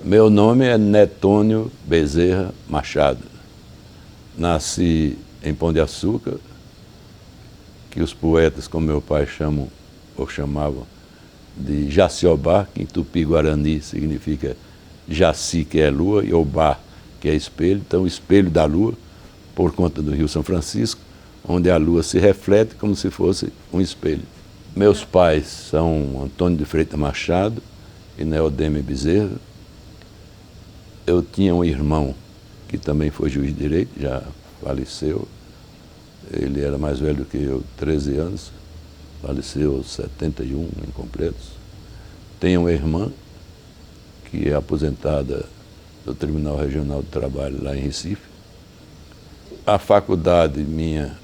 Meu nome é Netônio Bezerra Machado. Nasci em Pão de Açúcar, que os poetas, como meu pai, chamam ou chamavam de Jaciobá, que em Tupi-Guarani significa Jaci, que é lua, e Obá, que é espelho. Então, o espelho da lua, por conta do Rio São Francisco, onde a lua se reflete como se fosse um espelho. Meus pais são Antônio de Freitas Machado e Neodêmio Bezerra. Eu tinha um irmão que também foi juiz de direito, já faleceu. Ele era mais velho do que eu, 13 anos, faleceu aos 71 incompletos. Tenho uma irmã que é aposentada do Tribunal Regional do Trabalho lá em Recife. A faculdade minha,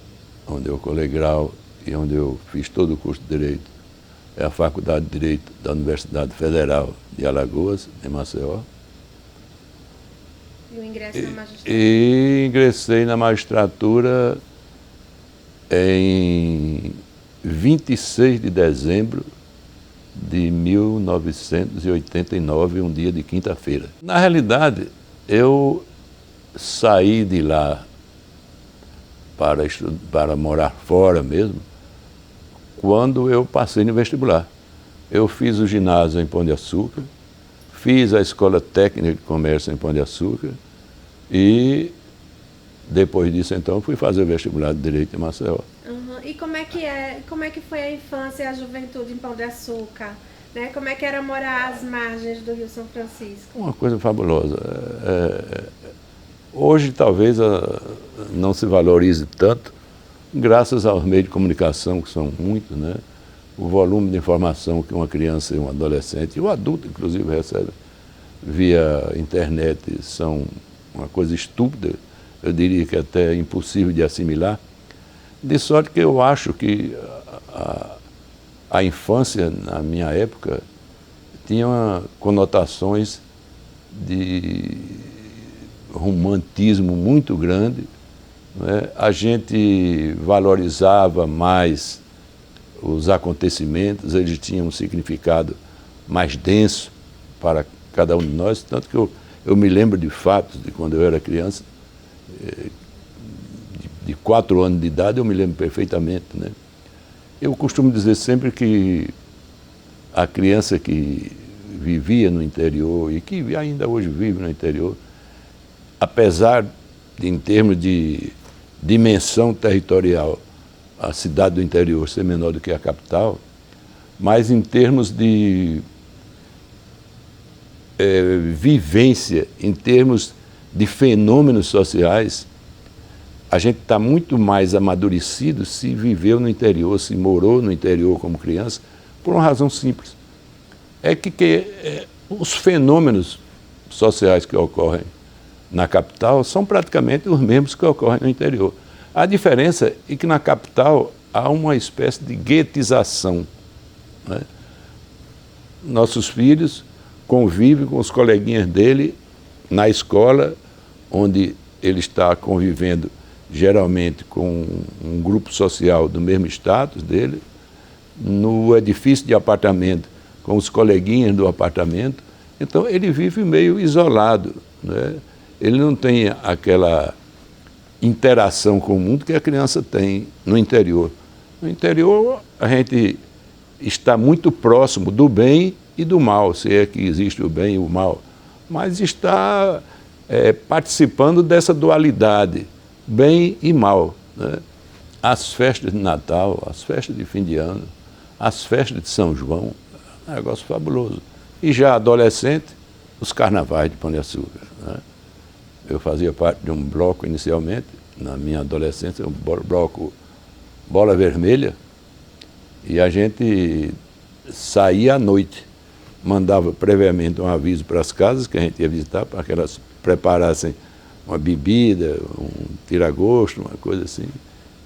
onde eu colei grau e onde eu fiz todo o curso de Direito, é a Faculdade de Direito da Universidade Federal de Alagoas, em Maceió. E o ingresso na magistratura? E ingressei na magistratura em 26 de dezembro de 1989, um dia de quinta-feira. Na realidade, eu saí de lá para morar fora mesmo, quando eu passei no vestibular. Eu fiz o ginásio em Pão de Açúcar, fiz a Escola Técnica de Comércio em Pão de Açúcar e, depois disso, então, fui fazer o vestibular de Direito em Maceió. Uhum. E como é que foi a infância e a juventude em Pão de Açúcar? Né? Como é que era morar às margens do Rio São Francisco? Uma coisa fabulosa. Hoje, talvez, não se valorize tanto, graças aos meios de comunicação, que são muitos, né? O volume de informação que uma criança e um adolescente, e o adulto, inclusive, recebe via internet, são uma coisa estúpida, eu diria que até impossível de assimilar, de sorte que eu acho que a infância, na minha época, tinha conotações de romantismo muito grande, né? A gente valorizava mais os acontecimentos, eles tinham um significado mais denso para cada um de nós, tanto que eu me lembro de fatos de quando eu era criança, de 4 anos de idade, eu me lembro perfeitamente, né? Eu costumo dizer sempre que a criança que vivia no interior e que ainda hoje vive no interior, apesar de, em termos de dimensão territorial, a cidade do interior ser menor do que a capital, mas em termos de vivência, em termos de fenômenos sociais, a gente está muito mais amadurecido se viveu no interior, se morou no interior como criança, por uma razão simples. É que os fenômenos sociais que ocorrem na capital são praticamente os mesmos que ocorrem no interior. A diferença é que na capital há uma espécie de guetização, né? Nossos filhos convivem com os coleguinhas dele na escola, onde ele está convivendo geralmente com um grupo social do mesmo status dele, no edifício de apartamento com os coleguinhas do apartamento. Então ele vive meio isolado, né? Ele não tem aquela interação com o mundo que a criança tem no interior. No interior, a gente está muito próximo do bem e do mal, se é que existe o bem e o mal, mas está participando dessa dualidade, bem e mal, né? As festas de Natal, as festas de fim de ano, as festas de São João, é um negócio fabuloso. E já adolescente, os carnavais de Pão de Açúcar, né? Eu fazia parte de um bloco inicialmente, na minha adolescência, um bloco Bola Vermelha, e a gente saía à noite, mandava previamente um aviso para as casas que a gente ia visitar, para que elas preparassem uma bebida, um tira-gosto, uma coisa assim,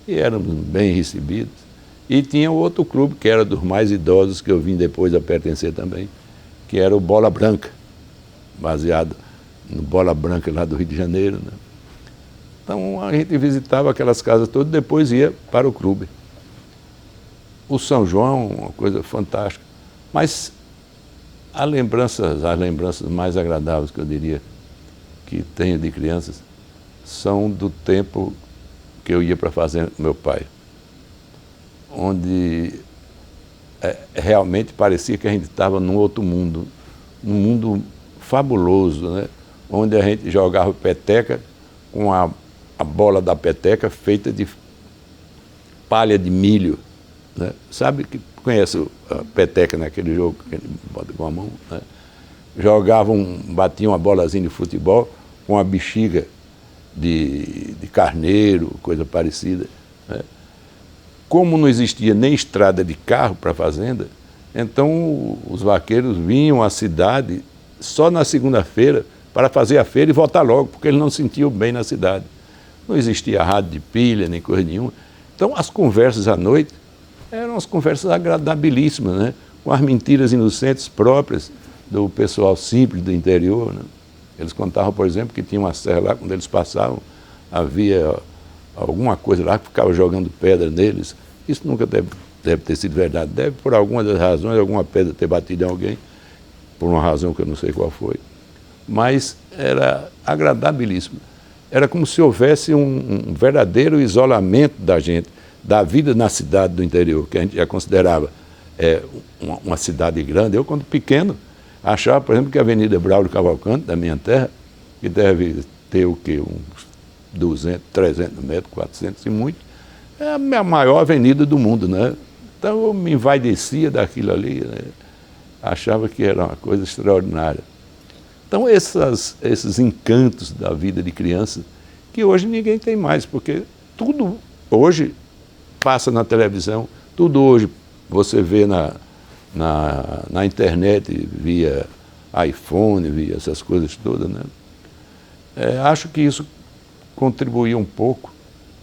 e éramos bem recebidos. E tinha outro clube, que era dos mais idosos, que eu vim depois a pertencer também, que era o Bola Branca, baseado no Bola Branca lá do Rio de Janeiro, né? Então a gente visitava aquelas casas todas, depois ia para o clube. O São João, uma coisa fantástica. Mas as lembranças mais agradáveis que eu diria que tenho de crianças são do tempo que eu ia para a fazenda com meu pai, onde realmente parecia que a gente estava num outro mundo, num mundo fabuloso, né? Onde a gente jogava peteca com a bola da peteca feita de palha de milho, né? Sabe que conhece a peteca naquele jogo que a gente bota com a mão, né? Batiam uma bolazinha de futebol com a bexiga de carneiro, coisa parecida, né? Como não existia nem estrada de carro para a fazenda, então os vaqueiros vinham à cidade só na segunda-feira para fazer a feira e voltar logo, porque eles não se sentiam bem na cidade. Não existia rádio de pilha, nem coisa nenhuma. Então as conversas à noite eram as conversas agradabilíssimas, né? Com as mentiras inocentes próprias do pessoal simples do interior, né? Eles contavam, por exemplo, que tinha uma serra lá, quando eles passavam, havia alguma coisa lá que ficava jogando pedra neles. Isso nunca deve ter sido verdade. Deve, por alguma das razões, alguma pedra ter batido em alguém, por uma razão que eu não sei qual foi. Mas era agradabilíssimo. Era como se houvesse um verdadeiro isolamento da gente, da vida na cidade do interior, que a gente já considerava uma cidade grande. Eu, quando pequeno, achava, por exemplo, que a Avenida Braulio Cavalcante, da minha terra, que deve ter o quê? Uns 200, 300 metros, 400 e muito, é a maior avenida do mundo, né? Então eu me envaidecia daquilo ali, né? Achava que era uma coisa extraordinária. Então esses encantos da vida de criança, que hoje ninguém tem mais, porque tudo hoje passa na televisão, tudo hoje você vê na internet, via iPhone, via essas coisas todas, né? Acho que isso contribuiu um pouco,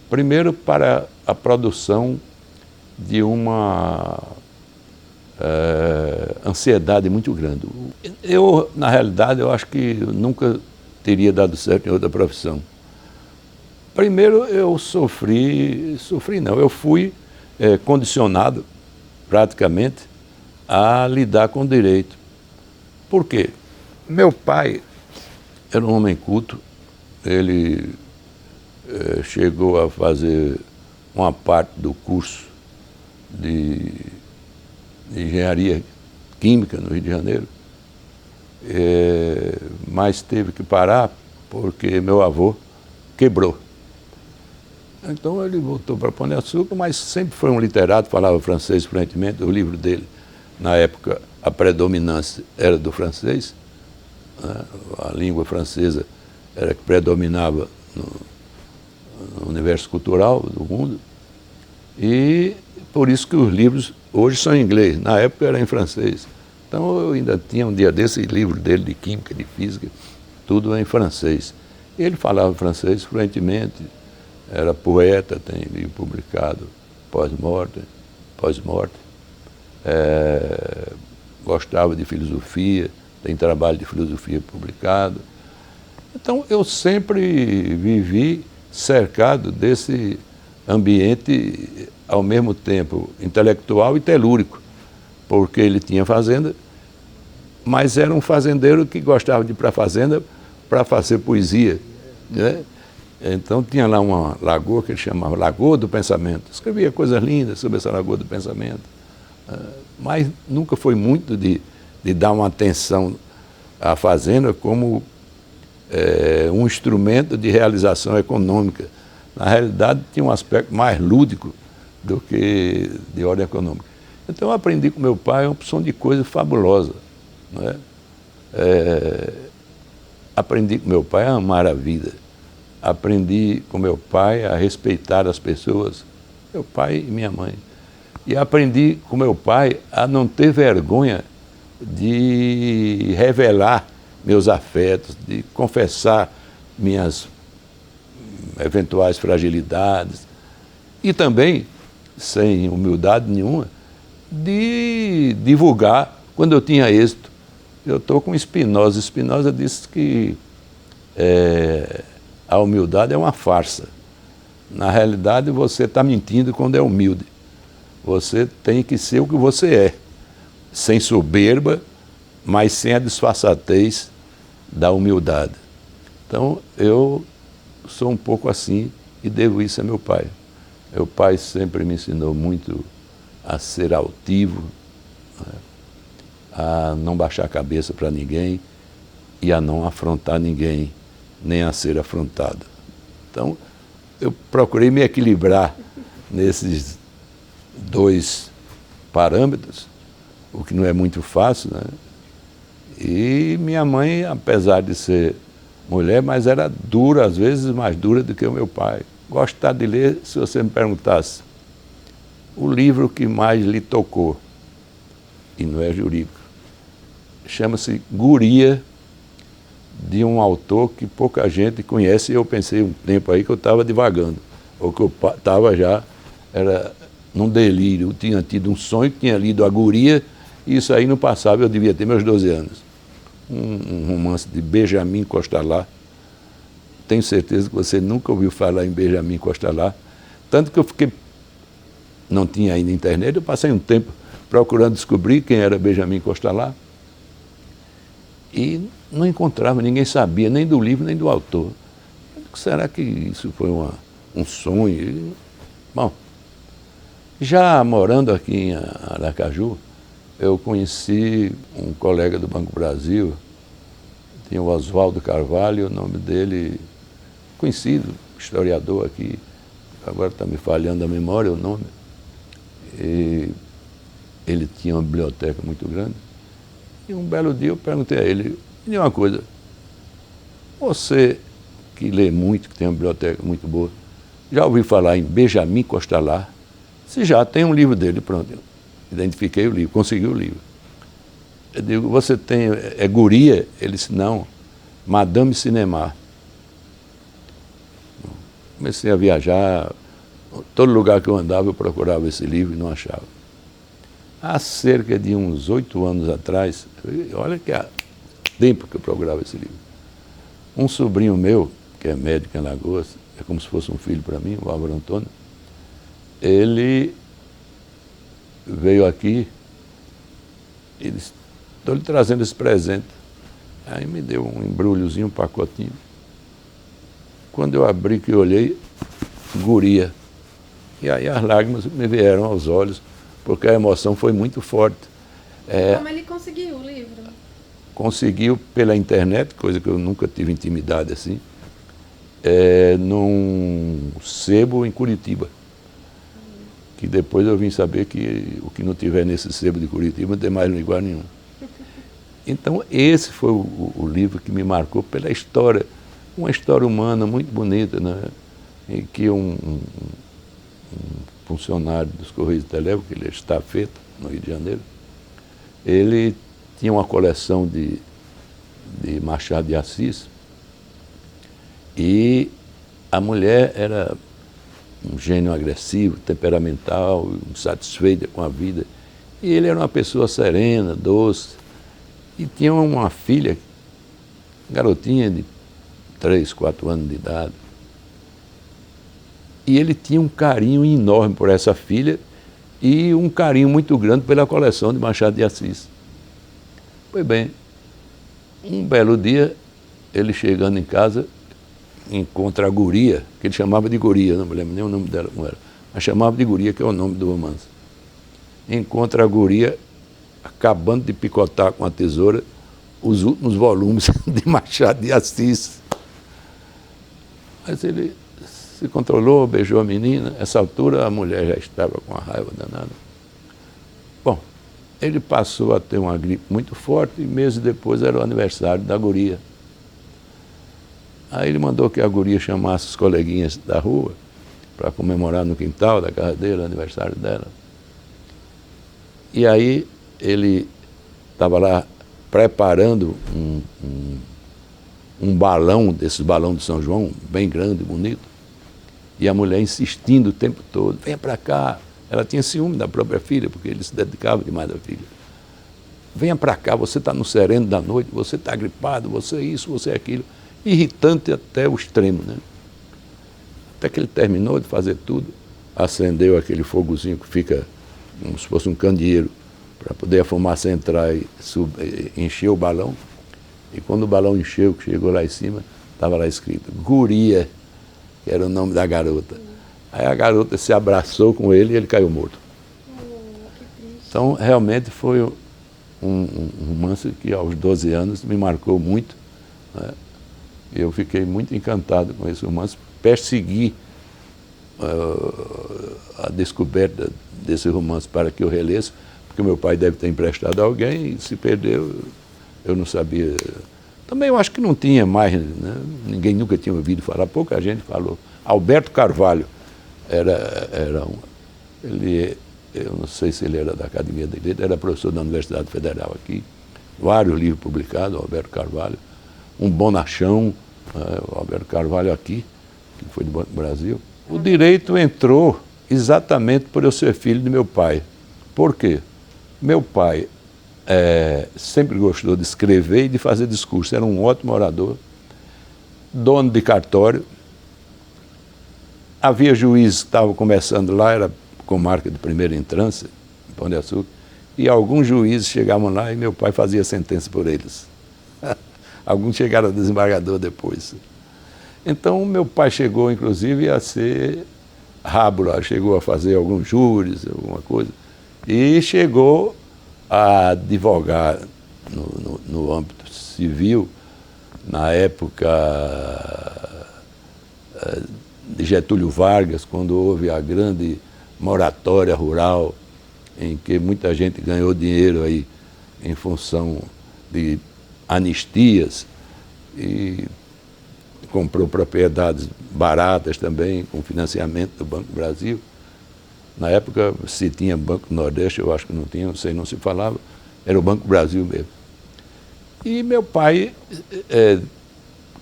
primeiro para a produção de uma ansiedade muito grande. Eu, na realidade, eu acho que nunca teria dado certo em outra profissão. Primeiro eu eu fui condicionado praticamente a lidar com o direito. Por quê? Meu pai era um homem culto, ele chegou a fazer uma parte do curso de engenharia química no Rio de Janeiro, mas teve que parar porque meu avô quebrou. Então ele voltou para Pão de Açúcar, mas sempre foi um literato, falava francês fluentemente. O livro dele, na época, a predominância era do francês, né? A língua francesa era que predominava no universo cultural do mundo, e por isso que os livros hoje são em inglês, na época era em francês. Então eu ainda tinha um dia desse livro dele de química, de física, tudo em francês. E ele falava francês fluentemente, era poeta, tem livro publicado pós-morte, gostava de filosofia, tem trabalho de filosofia publicado. Então eu sempre vivi cercado desse ambiente, ao mesmo tempo intelectual e telúrico, porque ele tinha fazenda, mas era um fazendeiro que gostava de ir para a fazenda para fazer poesia, né? Então tinha lá uma lagoa que ele chamava Lagoa do Pensamento. Escrevia coisas lindas sobre essa Lagoa do Pensamento, mas nunca foi muito de dar uma atenção à fazenda como um instrumento de realização econômica. Na realidade, tinha um aspecto mais lúdico do que de ordem econômica. Então, eu aprendi com meu pai uma opção de coisa fabulosa, não é? Aprendi com meu pai a amar a vida. Aprendi com meu pai a respeitar as pessoas, meu pai e minha mãe. E aprendi com meu pai a não ter vergonha de revelar meus afetos, de confessar minhas eventuais fragilidades e também, sem humildade nenhuma, de divulgar quando eu tinha êxito. Eu estou com Spinoza. Spinoza disse que a humildade é uma farsa. Na realidade, você está mentindo quando é humilde. Você tem que ser o que você é, sem soberba mas sem a disfarçatez da humildade. Então, eu sou um pouco assim e devo isso a meu pai. Meu pai sempre me ensinou muito a ser altivo, né, a não baixar a cabeça para ninguém e a não afrontar ninguém, nem a ser afrontado. Então, eu procurei me equilibrar nesses dois parâmetros, o que não é muito fácil, né? E minha mãe, apesar de ser mulher, mas era dura, às vezes mais dura do que o meu pai. Gostar de ler, se você me perguntasse, o livro que mais lhe tocou, e não é jurídico, chama-se Guria, de um autor que pouca gente conhece, e eu pensei um tempo aí que eu estava divagando, ou que eu estava já, era num delírio, eu tinha tido um sonho, tinha lido a Guria, e isso aí no passado eu devia ter meus 12 anos. Um romance de Benjamin Constant. Tenho certeza que você nunca ouviu falar em Benjamin Constant, tanto que eu fiquei, não tinha ainda internet, eu passei um tempo procurando descobrir quem era Benjamin Constant e não encontrava, ninguém sabia, nem do livro, nem do autor. Será que isso foi um sonho? Bom, já morando aqui em Aracaju, eu conheci um colega do Banco Brasil, tinha o Oswaldo Carvalho, o nome dele, conhecido, historiador aqui, agora está me falhando a memória o nome. E ele tinha uma biblioteca muito grande. E um belo dia eu perguntei a ele, me diga uma coisa, você que lê muito, que tem uma biblioteca muito boa, já ouviu falar em Benjamin Constant? Se já, tem um livro dele, pronto. Eu identifiquei o livro, consegui o livro. Eu digo, você tem, é Guria? Ele disse, não, Madame Cinema. Comecei a viajar, todo lugar que eu andava eu procurava esse livro e não achava. Há cerca de uns 8 anos atrás, olha que há tempo que eu procurava esse livro, um sobrinho meu, que é médico em Alagoas, é como se fosse um filho para mim, o Álvaro Antônio, ele veio aqui e disse, estou lhe trazendo esse presente. Aí me deu um embrulhozinho, um pacotinho. Quando eu abri que eu olhei, Guria. E aí as lágrimas me vieram aos olhos, porque a emoção foi muito forte. Como ele conseguiu o livro? Conseguiu pela internet, coisa que eu nunca tive intimidade assim, num sebo em Curitiba. Que depois eu vim saber que o que não tiver nesse sebo de Curitiba não tem mais em lugar nenhum. Então esse foi o livro que me marcou pela história, uma história humana muito bonita, né? Em que um funcionário dos Correios de Telego, que ele é estafeta no Rio de Janeiro, ele tinha uma coleção de Machado de Assis e a mulher era um gênio agressivo, temperamental, insatisfeita com a vida. E ele era uma pessoa serena, doce, e tinha uma filha, garotinha de 3, 4 anos de idade. E ele tinha um carinho enorme por essa filha e um carinho muito grande pela coleção de Machado de Assis. Pois bem, um belo dia, ele chegando em casa, encontra a Guria, que ele chamava de Guria, não me lembro nem o nome dela como era, mas chamava de Guria, que é o nome do romance. Encontra a Guria acabando de picotar com a tesoura os últimos volumes de Machado de Assis. Mas ele se controlou, beijou a menina. Nessa altura a mulher já estava com a raiva danada. Bom, ele passou a ter uma gripe muito forte e meses depois era o aniversário da Guria. Aí ele mandou que a Guria chamasse os coleguinhas da rua para comemorar no quintal da casa dele, o aniversário dela. E aí ele estava lá preparando um balão, desses balões de São João, bem grande, bonito, e a mulher insistindo o tempo todo, venha para cá. Ela tinha ciúme da própria filha, porque ele se dedicava demais à filha. Venha para cá, você está no sereno da noite, você está gripado, você é isso, você é aquilo. Irritante até o extremo, né? Até que ele terminou de fazer tudo, acendeu aquele fogozinho que fica como se fosse um candeeiro para poder a fumaça entrar e encher o balão. E quando o balão encheu, que chegou lá em cima, estava lá escrito Guria, que era o nome da garota. Aí a garota se abraçou com ele e ele caiu morto. Então, realmente foi um romance que aos 12 anos me marcou muito, né? Eu fiquei muito encantado com esse romance, persegui a descoberta desse romance para que eu relesse, porque meu pai deve ter emprestado a alguém e se perdeu, eu não sabia. Também eu acho que não tinha mais, né? Ninguém nunca tinha ouvido falar, pouca gente falou. Alberto Carvalho eu não sei se ele era da Academia de Letras, era professor da Universidade Federal aqui, vários livros publicados, Alberto Carvalho, um bonachão, o Alberto Carvalho aqui, que foi do Banco do Brasil. O direito entrou exatamente por eu ser filho de meu pai. Por quê? Meu pai sempre gostou de escrever e de fazer discurso, era um ótimo orador, dono de cartório. Havia juízes que estavam começando lá, era comarca de primeira entrância, em Pão de Açúcar, e alguns juízes chegavam lá e meu pai fazia sentença por eles. Alguns chegaram a desembargador depois. Então, meu pai chegou, inclusive, a ser rabo lá, chegou a fazer alguns júris, alguma coisa, e chegou a advogar no âmbito civil, na época de Getúlio Vargas, quando houve a grande moratória rural, em que muita gente ganhou dinheiro aí em função de anistias e comprou propriedades baratas também, com financiamento do Banco do Brasil. Na época, se tinha Banco do Nordeste, eu acho que não tinha, não sei, não se falava, era o Banco do Brasil mesmo. E meu pai,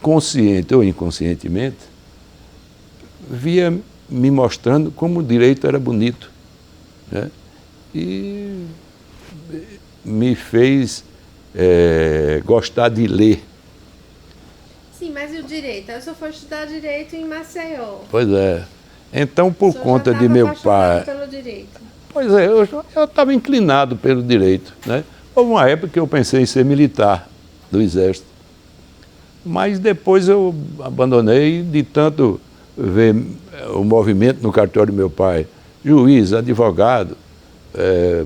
consciente ou inconscientemente, via me mostrando como o direito era bonito, né? E me fez gostar de ler. Sim, mas e o direito? Eu só fui estudar direito em Maceió. Pois é. Então, por conta de meu pai... pelo direito. Pois é, eu estava inclinado pelo direito, né? Houve uma época que eu pensei em ser militar do Exército. Mas depois eu abandonei de tanto ver o movimento no cartório do meu pai. Juiz, advogado,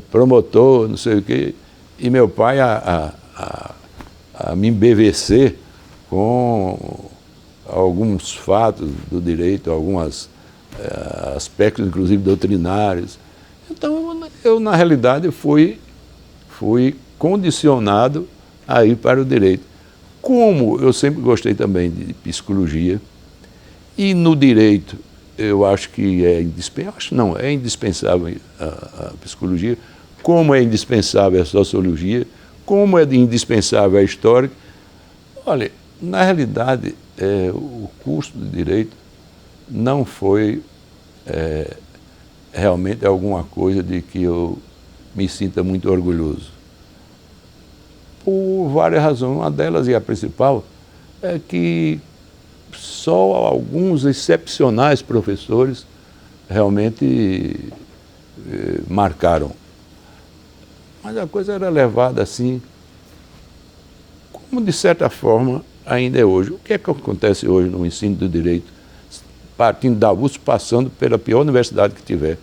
promotor, não sei o quê. E meu pai a me embevecer com alguns fatos do direito, alguns aspectos, inclusive, doutrinários. Então, eu na realidade, fui condicionado a ir para o direito. Como eu sempre gostei também de psicologia, e no direito eu acho que é indispensável, é indispensável a psicologia, como é indispensável a sociologia, como é indispensável a história. Olha, na realidade, o curso de direito não foi realmente alguma coisa de que eu me sinta muito orgulhoso. Por várias razões. Uma delas, e a principal, é que só alguns excepcionais professores realmente marcaram. Mas a coisa era levada assim, como de certa forma ainda é hoje. O que é que acontece hoje no ensino do direito? Partindo da USP, passando pela pior universidade que tiver.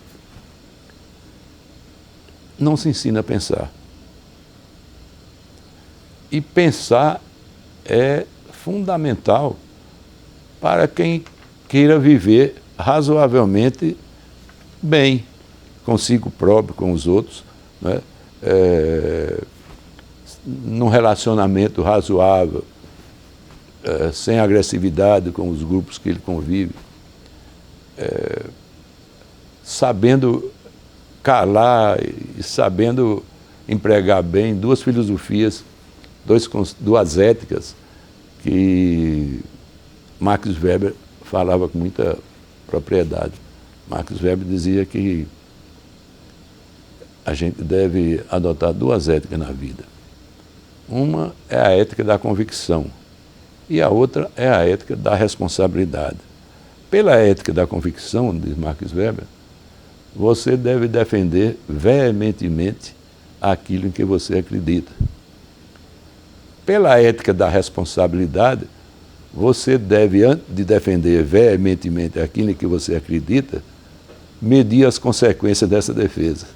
Não se ensina a pensar. E pensar é fundamental para quem queira viver razoavelmente bem, consigo próprio, com os outros, né? Num relacionamento razoável, sem agressividade com os grupos que ele convive, sabendo calar e sabendo empregar bem duas filosofias, duas éticas que Max Weber falava com muita propriedade. Max Weber dizia que a gente deve adotar duas éticas na vida. Uma é a ética da convicção e a outra é a ética da responsabilidade. Pela ética da convicção, diz Max Weber, você deve defender veementemente aquilo em que você acredita. Pela ética da responsabilidade, você deve, antes de defender veementemente aquilo em que você acredita, medir as consequências dessa defesa.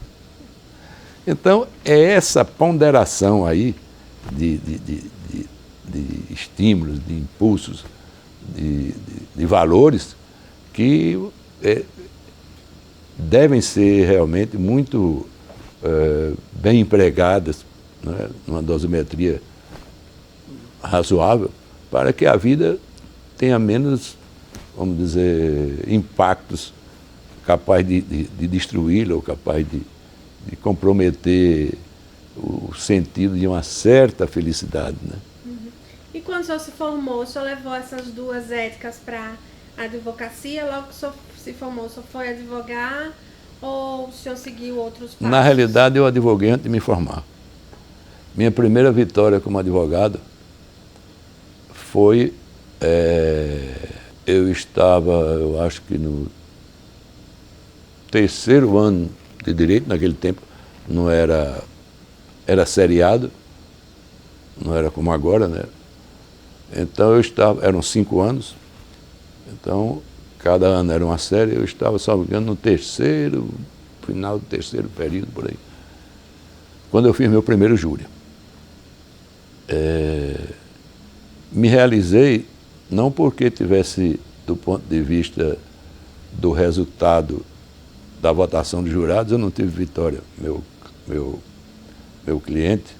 Então, é essa ponderação aí de estímulos, de impulsos, de valores que devem ser realmente muito bem empregadas, né, numa dosimetria razoável, para que a vida tenha menos, vamos dizer, impactos capaz de destruí-la ou capaz de comprometer o sentido de uma certa felicidade, né? Uhum. E quando o senhor se formou, o senhor levou essas duas éticas para a advocacia? Logo que o senhor se formou, o senhor foi advogar ou o senhor seguiu outros passos? Na realidade, eu advoguei antes de me formar. Minha primeira vitória como advogado foi... eu estava, eu acho que no terceiro ano de Direito, naquele tempo não era seriado, não era como agora, né? Então eu estava, eram 5 anos, então cada ano era uma série, eu estava, salvo engano, no final do terceiro período, por aí, quando eu fiz meu primeiro júri. Me realizei, não porque tivesse, do ponto de vista do resultado da votação de jurados, eu não tive vitória. Meu cliente,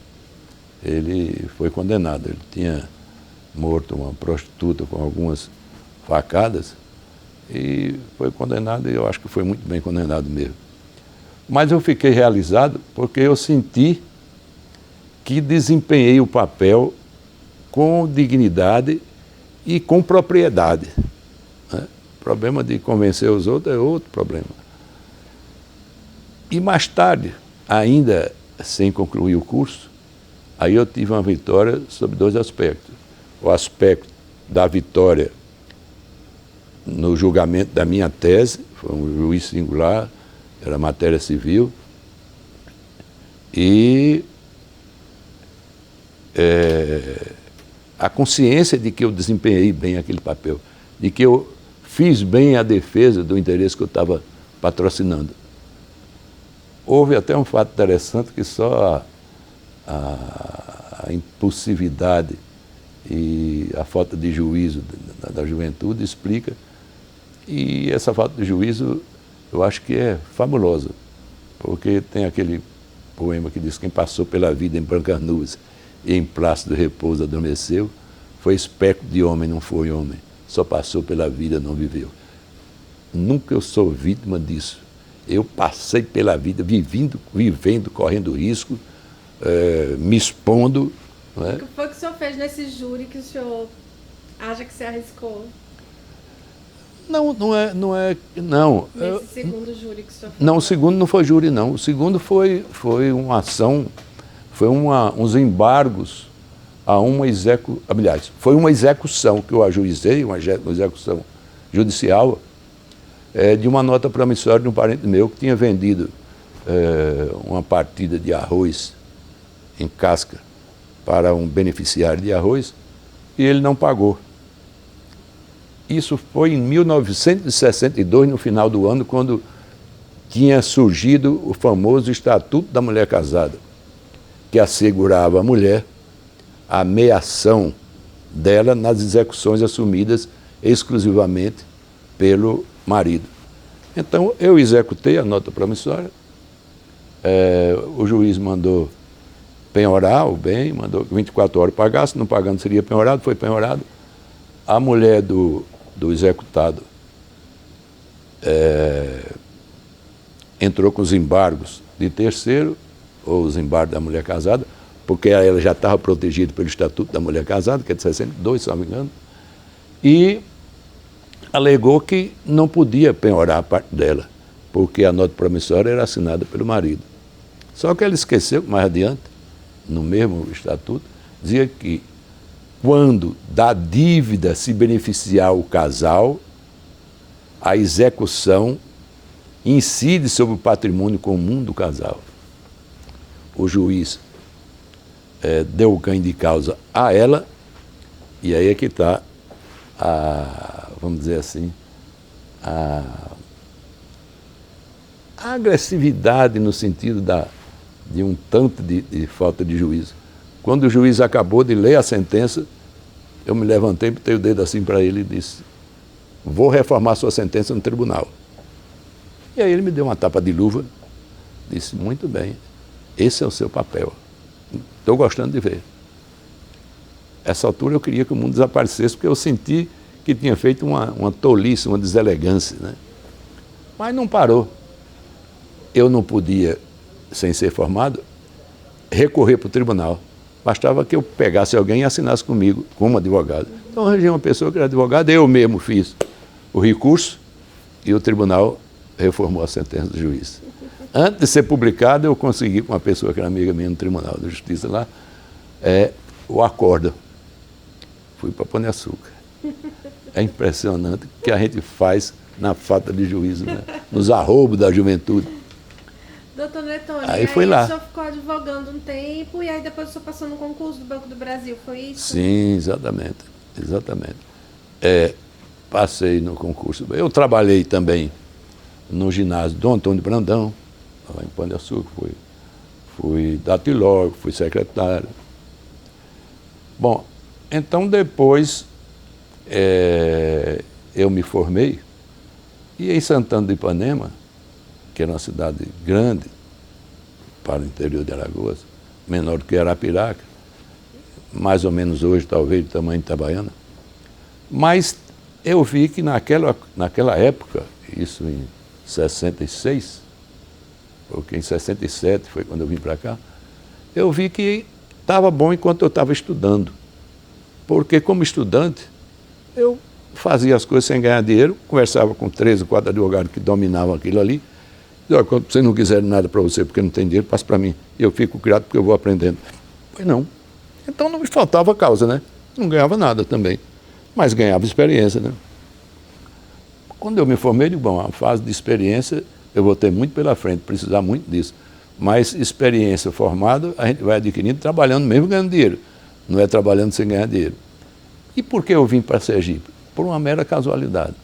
ele foi condenado. Ele tinha morto uma prostituta com algumas facadas e foi condenado, e eu acho que foi muito bem condenado mesmo. Mas eu fiquei realizado porque eu senti que desempenhei o papel com dignidade e com propriedade, né? O problema de convencer os outros é outro problema. E mais tarde, ainda sem concluir o curso, aí eu tive uma vitória sobre 2 aspectos. O aspecto da vitória no julgamento da minha tese, foi um juiz singular, era matéria civil, e a consciência de que eu desempenhei bem aquele papel, de que eu fiz bem a defesa do interesse que eu estava patrocinando. Houve até um fato interessante que só a impulsividade e a falta de juízo da juventude explica. E essa falta de juízo eu acho que é fabulosa, porque tem aquele poema que diz: quem passou pela vida em brancas nuvens e em plácido repouso adormeceu, foi espectro de homem, não foi homem, só passou pela vida, não viveu. Nunca eu sou vítima disso. Eu passei pela vida vivendo, correndo risco, me expondo. Não é? O que foi que o senhor fez nesse júri que o senhor acha que se arriscou? Não. Nesse segundo júri que o senhor fez? Não, o segundo não foi júri, não. O segundo foi uma ação, foi uns embargos a uma execução, aliás, foi uma execução que eu ajuizei, uma execução judicial, de uma nota promissória de um parente meu que tinha vendido uma partida de arroz em casca para um beneficiário de arroz e ele não pagou. Isso foi em 1962, no final do ano, quando tinha surgido o famoso Estatuto da Mulher Casada, que assegurava à mulher a meação dela nas execuções assumidas exclusivamente pelo marido. Então, eu executei a nota promissória, o juiz mandou penhorar o bem, mandou 24 horas pagar, se não pagando seria penhorado, foi penhorado. A mulher do executado entrou com os embargos de terceiro, ou os embargos da mulher casada, porque ela já estava protegida pelo Estatuto da Mulher Casada, que é de 62, se não me engano, e alegou que não podia penhorar a parte dela, porque a nota promissória era assinada pelo marido. Só que ela esqueceu, mais adiante, no mesmo Estatuto, dizia que quando da dívida se beneficiar o casal, a execução incide sobre o patrimônio comum do casal. o juiz deu o ganho de causa a ela, e aí é que está, vamos dizer assim, a agressividade no sentido de um tanto de falta de juízo. Quando o juiz acabou de ler a sentença, eu me levantei, botei o dedo assim para ele e disse: vou reformar sua sentença no tribunal. E aí ele me deu uma tapa de luva, disse: muito bem, esse é o seu papel. Estou gostando de ver. Essa altura eu queria que o mundo desaparecesse, porque eu senti que tinha feito uma tolice, uma deselegância, né? Mas não parou. Eu não podia, sem ser formado, recorrer para o tribunal. Bastava que eu pegasse alguém e assinasse comigo, como advogado. Então eu arranjei uma pessoa que era advogada, eu mesmo fiz o recurso e o tribunal reformou a sentença do juiz. Antes de ser publicado, eu consegui com uma pessoa que era amiga minha no Tribunal de Justiça lá, o acordo. Fui para Pão de Açúcar. É impressionante o que a gente faz na falta de juízo, né? Nos arroubos da juventude. Doutor Netônio, aí foi lá. O senhor ficou advogando um tempo e aí depois o senhor passou no concurso do Banco do Brasil, foi isso? Sim, exatamente. Exatamente. Passei no concurso. Eu trabalhei também no ginásio Dom Antônio Brandão, lá em Pão de Açúcar, fui datilógrafo, fui secretário. Bom, então depois eu me formei e em Santana do Ipanema, que era uma cidade grande para o interior de Alagoas, menor do que Arapiraca, mais ou menos hoje, talvez, do tamanho de Itabaiana. Mas eu vi que naquela época, isso em 66, porque em 67 foi quando eu vim para cá, eu vi que estava bom enquanto eu estava estudando. Porque como estudante, eu fazia as coisas sem ganhar dinheiro, conversava com 3 ou 4 advogados que dominavam aquilo ali. Dizia: quando você não quiser nada para você porque não tem dinheiro, passa para mim. E eu fico criado porque eu vou aprendendo. Pois não. Então não me faltava causa, né? Não ganhava nada também, mas ganhava experiência, né? Quando eu me formei, digo: bom, a fase de experiência eu vou ter muito pela frente, precisar muito disso. Mas experiência formada a gente vai adquirindo trabalhando mesmo ganhando dinheiro. Não é trabalhando sem ganhar dinheiro. E por que eu vim para Sergipe? Por uma mera casualidade.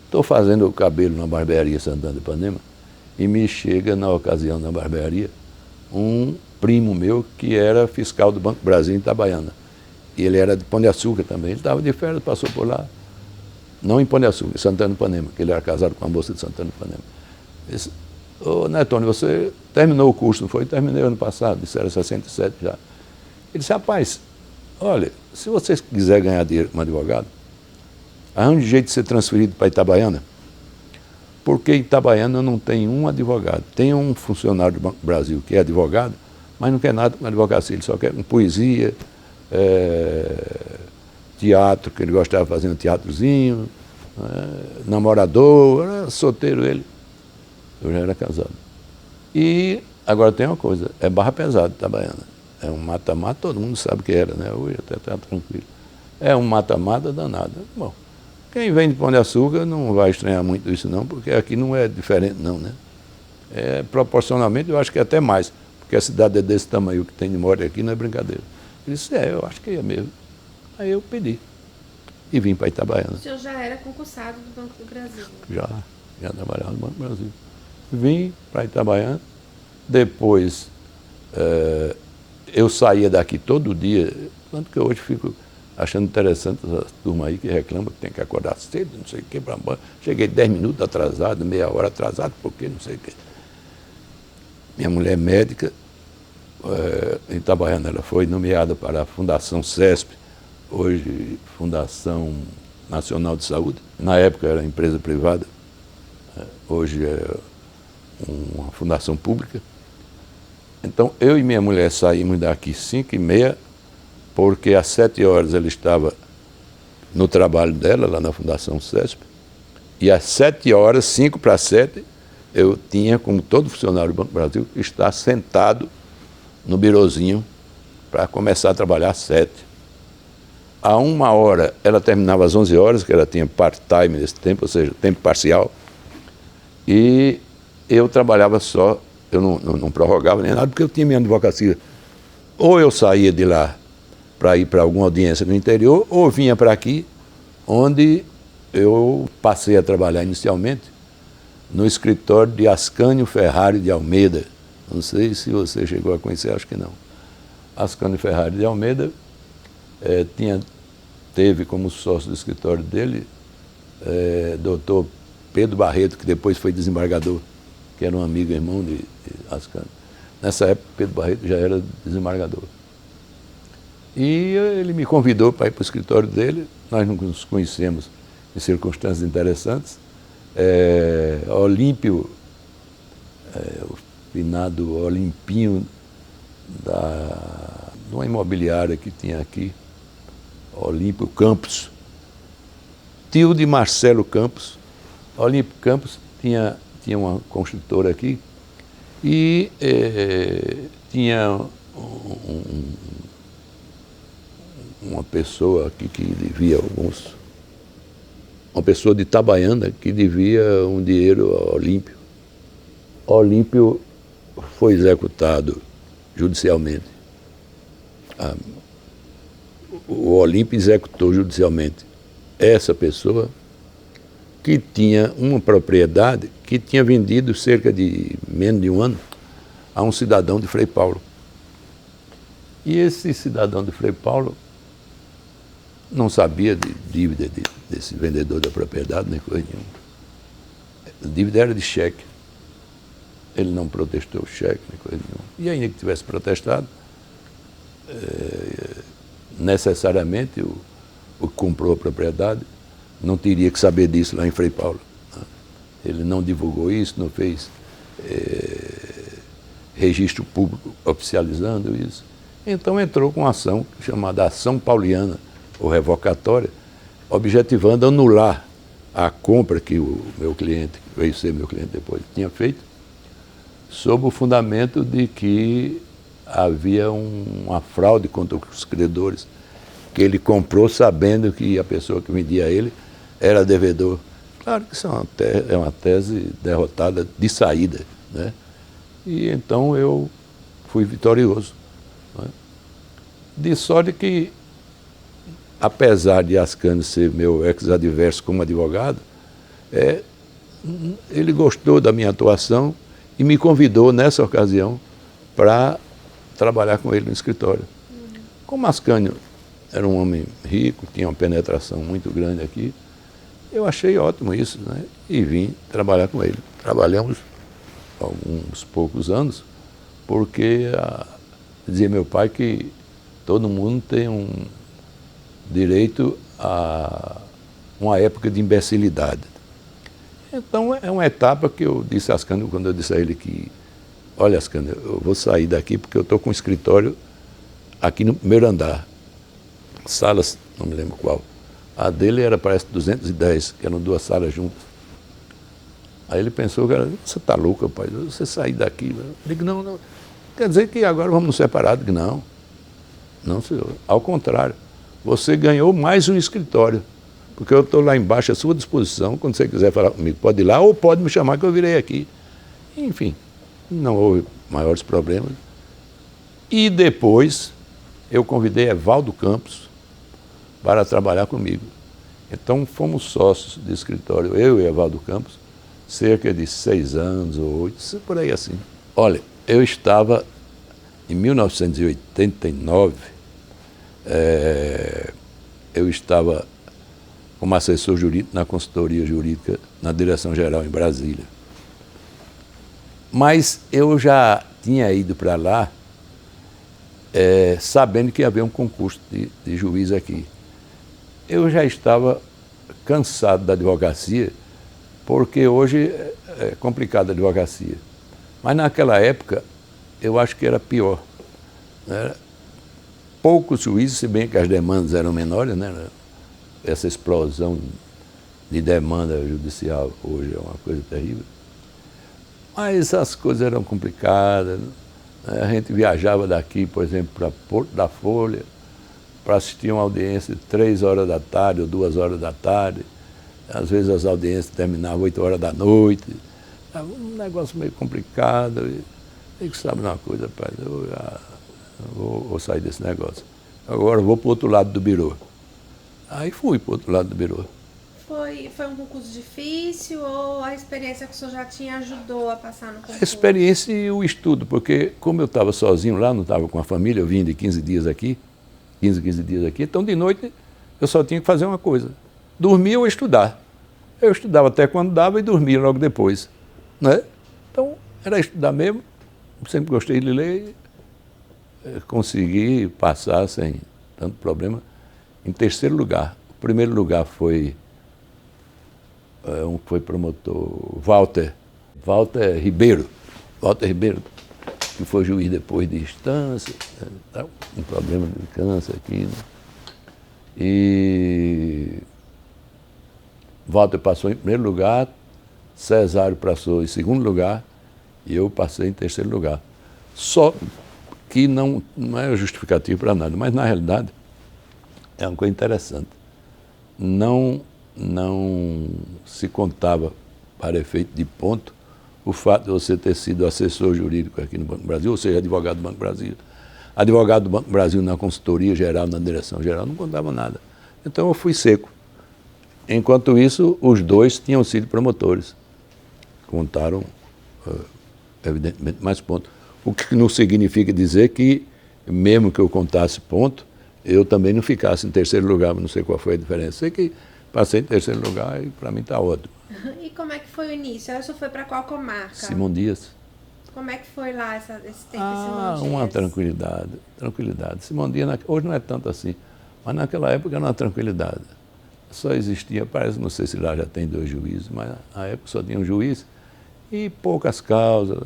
Estou fazendo o cabelo na barbearia Santana do Ipanema e me chega, na ocasião, na barbearia, um primo meu que era fiscal do Banco do Brasil em Itabaiana. E ele era de Pão de Açúcar também. Ele estava de férias, passou por lá. Não em Pão de Açúcar, em Santana do Ipanema, que ele era casado com uma moça de Santana do Ipanema. Ele disse: ô Netônio, você terminou o curso, não foi? Terminei ano passado, isso era 67 já. Ele disse: rapaz, olha, se você quiser ganhar dinheiro como advogado, arranje um jeito de ser transferido para Itabaiana, porque em Itabaiana não tem um advogado. Tem um funcionário do Banco do Brasil que é advogado, mas não quer nada com advocacia, ele só quer com poesia, teatro, que ele gostava de fazer um teatrozinho, namorador, era solteiro ele. Eu já era casado. E agora tem uma coisa, é barra pesada Itabaiana. É um mata-mata, todo mundo sabe que era, né? Hoje até está tranquilo. É um mata-mata danado. Bom, quem vem de Pão de Açúcar não vai estranhar muito isso não, porque aqui não é diferente não, né? Proporcionalmente eu acho que é até mais, porque a cidade é desse tamanho, o que tem de morte aqui não é brincadeira. Ele disse: eu acho que é mesmo. Aí eu pedi e vim para Itabaiana. O senhor já era concursado do Banco do Brasil? Já trabalhava no Banco do Brasil. Vim para Itabaiana, depois eu saía daqui todo dia, tanto que hoje fico achando interessante essa turma aí que reclama que tem que acordar cedo, não sei o que, cheguei 10 minutos atrasado, meia hora atrasado, porque não sei o que. Minha mulher é médica, em Itabaiana ela foi nomeada para a Fundação CESP, hoje Fundação Nacional de Saúde. Na época era empresa privada, hoje é uma fundação pública. Então eu e minha mulher saímos daqui 5h30, porque às 7 horas ela estava no trabalho dela, lá na Fundação CESP, e às 7 horas, 5 para 7, eu tinha, como todo funcionário do Banco do Brasil, que estar sentado no birozinho para começar a trabalhar às 7. A 1h ela terminava às 11 horas, que ela tinha part-time nesse tempo, ou seja, tempo parcial, e eu trabalhava só eu não prorrogava nem nada, porque eu tinha minha advocacia. Ou eu saía de lá para ir para alguma audiência no interior, ou vinha para aqui, onde eu passei a trabalhar inicialmente no escritório de Ascânio Ferrari de Almeida. Não sei se você chegou a conhecer, acho que não. Ascânio Ferrari de Almeida teve como sócio do escritório dele doutor Pedro Barreto, que depois foi desembargador, que era um amigo, irmão de Ascânio. Nessa época, Pedro Barreto já era desembargador. E ele me convidou para ir para o escritório dele. Nós nos conhecemos em circunstâncias interessantes. Olímpio, o finado Olimpinho, de uma imobiliária que tinha aqui, Olímpio Campos, tio de Marcelo Campos. Olímpio Campos tinha uma construtora aqui e tinha uma pessoa aqui que devia uma pessoa de Itabaiana que devia um dinheiro ao Olímpio. Olímpio foi executado judicialmente. O Olímpio executou judicialmente essa pessoa que tinha uma propriedade que tinha vendido cerca de menos de um ano a um cidadão de Frei Paulo. E esse cidadão de Frei Paulo não sabia de dívida desse vendedor da propriedade, nem coisa nenhuma. A dívida era de cheque. Ele não protestou o cheque, nem coisa nenhuma. E ainda que tivesse protestado, necessariamente o que comprou a propriedade não teria que saber disso lá em Frei Paulo. Ele não divulgou isso, não fez registro público oficializando isso. Então entrou com uma ação chamada Ação Pauliana, ou revocatória, objetivando anular a compra que o meu cliente, que veio ser meu cliente depois, tinha feito, sob o fundamento de que havia uma fraude contra os credores, que ele comprou sabendo que a pessoa que vendia a ele era devedor. Claro que isso é uma tese derrotada de saída, né? E então eu fui vitorioso, né? De sorte que, apesar de Ascânio ser meu ex-adverso como advogado, ele gostou da minha atuação e me convidou, nessa ocasião, para trabalhar com ele no escritório. Como Ascânio era um homem rico, tinha uma penetração muito grande aqui, eu achei ótimo isso, né? E vim trabalhar com ele. Trabalhamos alguns poucos anos, porque dizia meu pai que todo mundo tem um direito a uma época de imbecilidade. Então é uma etapa que eu disse a Ascânio, quando eu disse a ele que, olha Ascânio, eu vou sair daqui porque eu estou com um escritório aqui no primeiro andar, salas, não me lembro qual. A dele era, parece, 210, que eram duas salas juntas. Aí ele pensou, cara, você está louco, pai, você sair daqui. Eu digo, não, quer dizer que agora vamos nos separar? Eu digo, não, senhor, ao contrário, você ganhou mais um escritório, porque eu estou lá embaixo à sua disposição, quando você quiser falar comigo, pode ir lá ou pode me chamar que eu virei aqui. Enfim, não houve maiores problemas. E depois eu convidei Evaldo Campos para trabalhar comigo. Então fomos sócios de escritório, eu e Evaldo Campos, cerca de 6 anos ou 8, por aí assim. Olha, eu estava em 1989, eu estava como assessor jurídico na consultoria jurídica na Direção-Geral em Brasília. Mas eu já tinha ido para lá sabendo que ia haver um concurso de juiz aqui. Eu já estava cansado da advocacia, porque hoje é complicada a advocacia. Mas naquela época, eu acho que era pior, né? Poucos juízes, se bem que as demandas eram menores, né? Essa explosão de demanda judicial hoje é uma coisa terrível. Mas as coisas eram complicadas, né? A gente viajava daqui, por exemplo, para Porto da Folha, para assistir uma audiência de 3 horas da tarde ou 2 horas da tarde. Às vezes as audiências terminavam 8 horas da noite. Um negócio meio complicado. Aí que sabe uma coisa, rapaz, eu já vou sair desse negócio. Agora eu vou para o outro lado do birô. Aí fui para o outro lado do birô. Foi um concurso difícil ou a experiência que o senhor já tinha ajudou a passar no concurso? A experiência e o estudo, porque como eu estava sozinho lá, não estava com a família, eu vim de 15 dias aqui, então de noite eu só tinha que fazer uma coisa, dormir ou estudar. Eu estudava até quando dava e dormia logo depois, né? Então era estudar mesmo, sempre gostei de ler, consegui passar sem tanto problema. Em terceiro lugar, o primeiro lugar foi promotor, Walter Ribeiro, que foi juiz depois de instância, um problema de câncer aqui, né? E Walter passou em primeiro lugar, Cesário passou em segundo lugar e eu passei em terceiro lugar. Só que não é justificativo para nada, mas na realidade é uma coisa interessante. Não se contava, para efeito de ponto, o fato de você ter sido assessor jurídico aqui no Banco do Brasil, ou seja, advogado do Banco do Brasil. Advogado do Banco do Brasil na consultoria geral, na direção geral, não contava nada. Então eu fui seco. Enquanto isso, os dois tinham sido promotores. Contaram, evidentemente, mais pontos. O que não significa dizer que, mesmo que eu contasse ponto, eu também não ficasse em terceiro lugar, não sei qual foi a diferença. Sei que passei em terceiro lugar e para mim está ótimo. E como é que foi o início? O senhor foi para qual comarca? Simão Dias. Como é que foi lá esse tempo em Simão Dias? Uma tranquilidade. Simão Dias, hoje não é tanto assim, mas naquela época era uma tranquilidade. Só existia, parece, não sei se lá já tem 2 juízes, mas na época só tinha um juiz e poucas causas.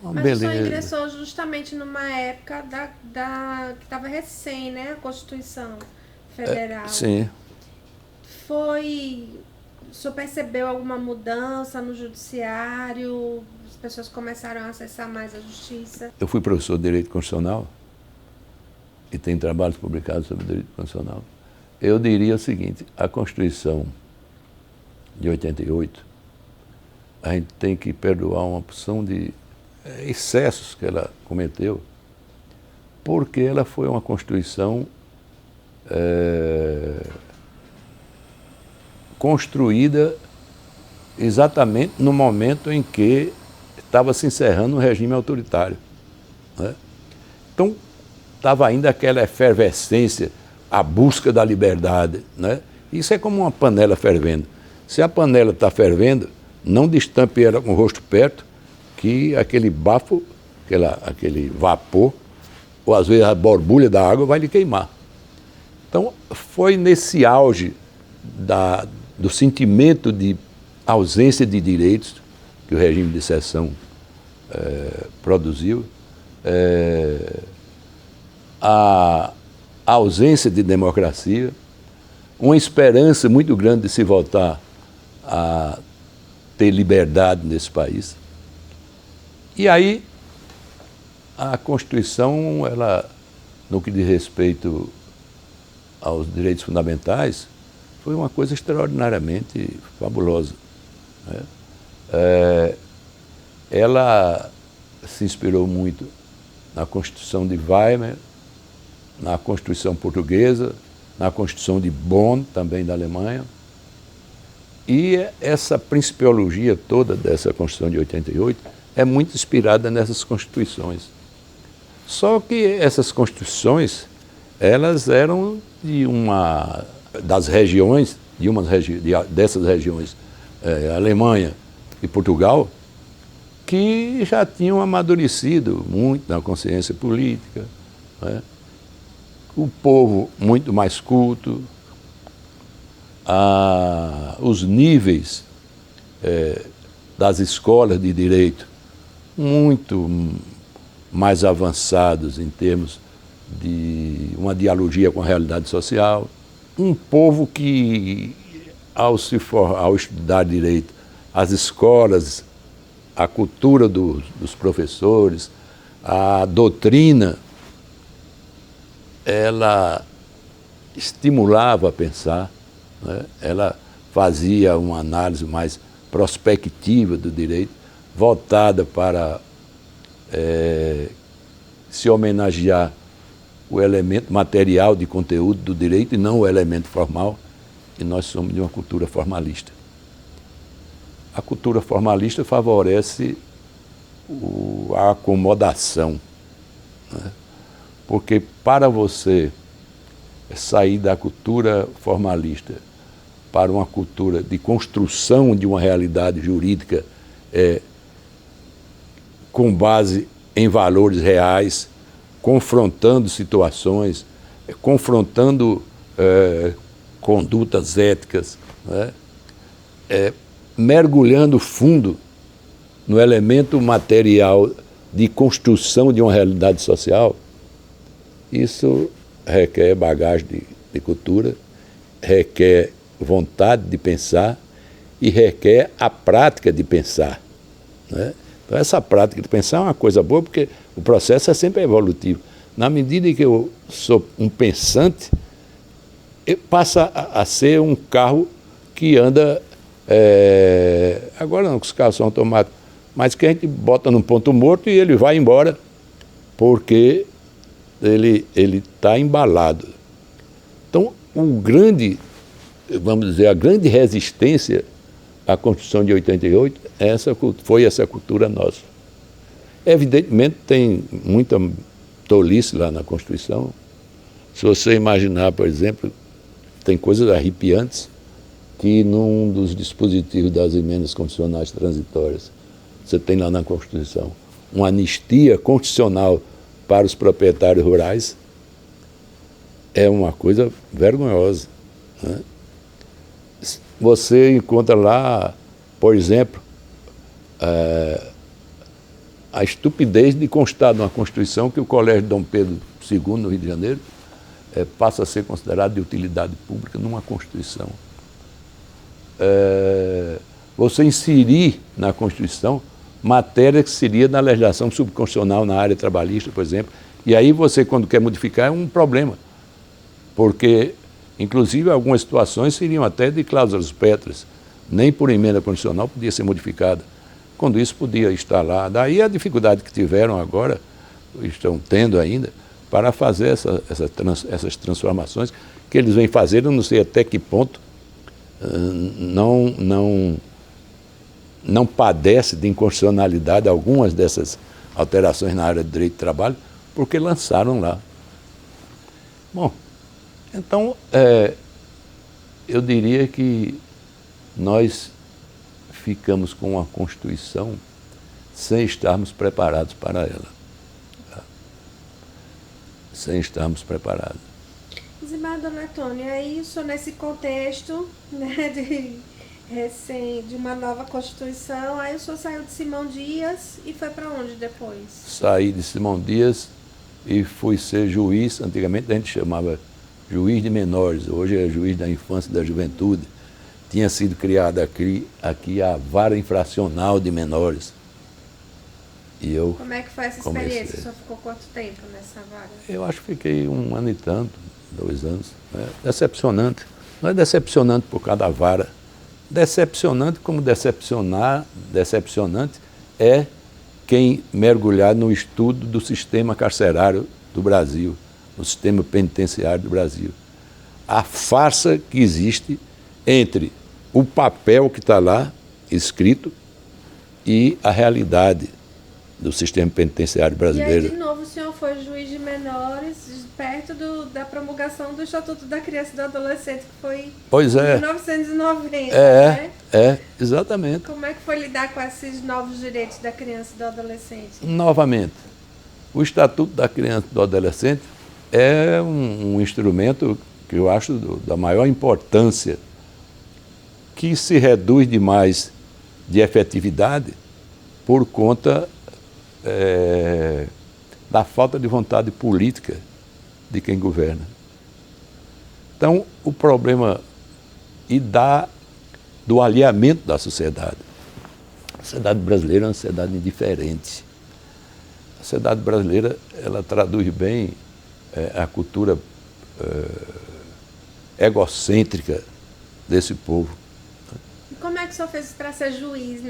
Mas beleza. O senhor ingressou justamente numa época que estava recém, né? A Constituição Federal. Sim. O senhor percebeu alguma mudança no judiciário? As pessoas começaram a acessar mais a justiça? Eu fui professor de Direito Constitucional e tenho trabalhos publicados sobre Direito Constitucional. Eu diria o seguinte, a Constituição de 88, a gente tem que perdoar uma porção de excessos que ela cometeu, porque ela foi uma Constituição construída exatamente no momento em que estava se encerrando um regime autoritário, né? Então, estava ainda aquela efervescência, a busca da liberdade, né? Isso é como uma panela fervendo. Se a panela está fervendo, não destampe ela com o rosto perto, que aquele bafo, aquele vapor, ou às vezes a borbulha da água vai lhe queimar. Então, foi nesse auge do sentimento de ausência de direitos que o regime de exceção produziu, a ausência de democracia, uma esperança muito grande de se voltar a ter liberdade nesse país. E aí, a Constituição, ela, no que diz respeito aos direitos fundamentais, foi uma coisa extraordinariamente fabulosa, né? Ela se inspirou muito na Constituição de Weimar, na Constituição portuguesa, na Constituição de Bonn, também da Alemanha. E essa principiologia toda dessa Constituição de 88 é muito inspirada nessas Constituições. Só que essas Constituições, elas eram de das regiões, dessas regiões, Alemanha e Portugal, que já tinham amadurecido muito na consciência política, né? O povo muito mais culto, os níveis das escolas de direito muito mais avançados em termos de uma dialogia com a realidade social. Um povo que, ao estudar direito, as escolas, a cultura dos professores, a doutrina, ela estimulava a pensar, né? Ela fazia uma análise mais prospectiva do direito, voltada para se homenagear o elemento material de conteúdo do direito e não o elemento formal, e nós somos de uma cultura formalista. A cultura formalista favorece a acomodação, né? Porque para você sair da cultura formalista para uma cultura de construção de uma realidade jurídica com base em valores reais, confrontando situações, confrontando condutas éticas, né? Mergulhando fundo no elemento material de construção de uma realidade social, isso requer bagagem de cultura, requer vontade de pensar e requer a prática de pensar, né? Então, essa prática de pensar é uma coisa boa, porque o processo é sempre evolutivo. Na medida em que eu sou um pensante, passa a ser um carro que anda, agora não, que os carros são automáticos, mas que a gente bota num ponto morto e ele vai embora, porque ele está embalado. Então, vamos dizer, a grande resistência à Constituição de 88 foi essa cultura nossa. Evidentemente, tem muita tolice lá na Constituição. Se você imaginar, por exemplo, tem coisas arrepiantes que num dos dispositivos das emendas constitucionais transitórias, você tem lá na Constituição uma anistia constitucional para os proprietários rurais. É uma coisa vergonhosa, né? Você encontra lá, por exemplo, a estupidez de constar numa Constituição que o Colégio Dom Pedro II, no Rio de Janeiro, passa a ser considerado de utilidade pública numa Constituição. Você inserir na Constituição matéria que seria na legislação subconstitucional na área trabalhista, por exemplo, e aí você, quando quer modificar, é um problema, porque, inclusive, algumas situações seriam até de cláusulas pétreas, nem por emenda constitucional podia ser modificada, quando isso podia estar lá. Daí a dificuldade que tiveram agora, estão tendo ainda, para fazer essas transformações que eles vêm fazendo, não sei até que ponto, não padece de inconstitucionalidade algumas dessas alterações na área de direito do trabalho, porque lançaram lá. Bom, então, eu diria que nós ficamos com uma Constituição sem estarmos preparados para ela. Tá? Sem estarmos preparados. Zimar, dona Antônia, é isso nesse contexto, né, de uma nova Constituição. Aí o senhor saiu de Simão Dias e foi para onde depois? Saí de Simão Dias e fui ser juiz. Antigamente a gente chamava juiz de menores, hoje é juiz da infância e da juventude. Tinha sido criada aqui a vara infracional de menores. E eu Como é que foi essa experiência? O senhor ficou quanto tempo nessa vara? Eu acho que fiquei 1 ano e tanto, 2 anos. Decepcionante. Não é decepcionante por causa da vara. Decepcionante como decepcionante é quem mergulhar no estudo do sistema carcerário do Brasil, no sistema penitenciário do Brasil. A farsa que existe entre o papel que está lá escrito e a realidade do sistema penitenciário brasileiro. E aí, de novo, o senhor foi juiz de menores perto da promulgação do Estatuto da Criança e do Adolescente, que foi em 1990, né? Exatamente. Como é que foi lidar com esses novos direitos da criança e do adolescente? Novamente, o Estatuto da Criança e do Adolescente é um instrumento que eu acho da maior importância, que se reduz demais de efetividade por conta da falta de vontade política de quem governa. Então, o problema do alinhamento da sociedade. A sociedade brasileira é uma sociedade indiferente. A sociedade brasileira, ela traduz bem a cultura egocêntrica desse povo. E como é que o senhor fez para ser juiz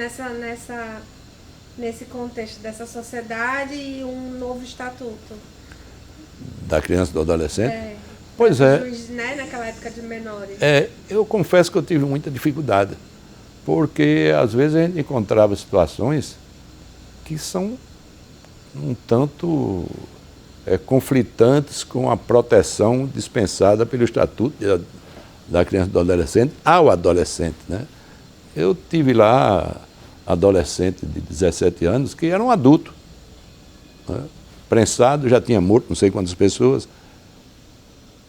nesse contexto dessa sociedade e um novo estatuto? Da criança e do adolescente? É. Pois é. Juiz, né, naquela época de menores. Eu confesso que eu tive muita dificuldade, porque às vezes a gente encontrava situações que são um tanto conflitantes com a proteção dispensada pelo Estatuto da Criança e do Adolescente ao adolescente, né? Eu tive lá adolescente de 17 anos que era um adulto, né? Prensado, já tinha morto não sei quantas pessoas.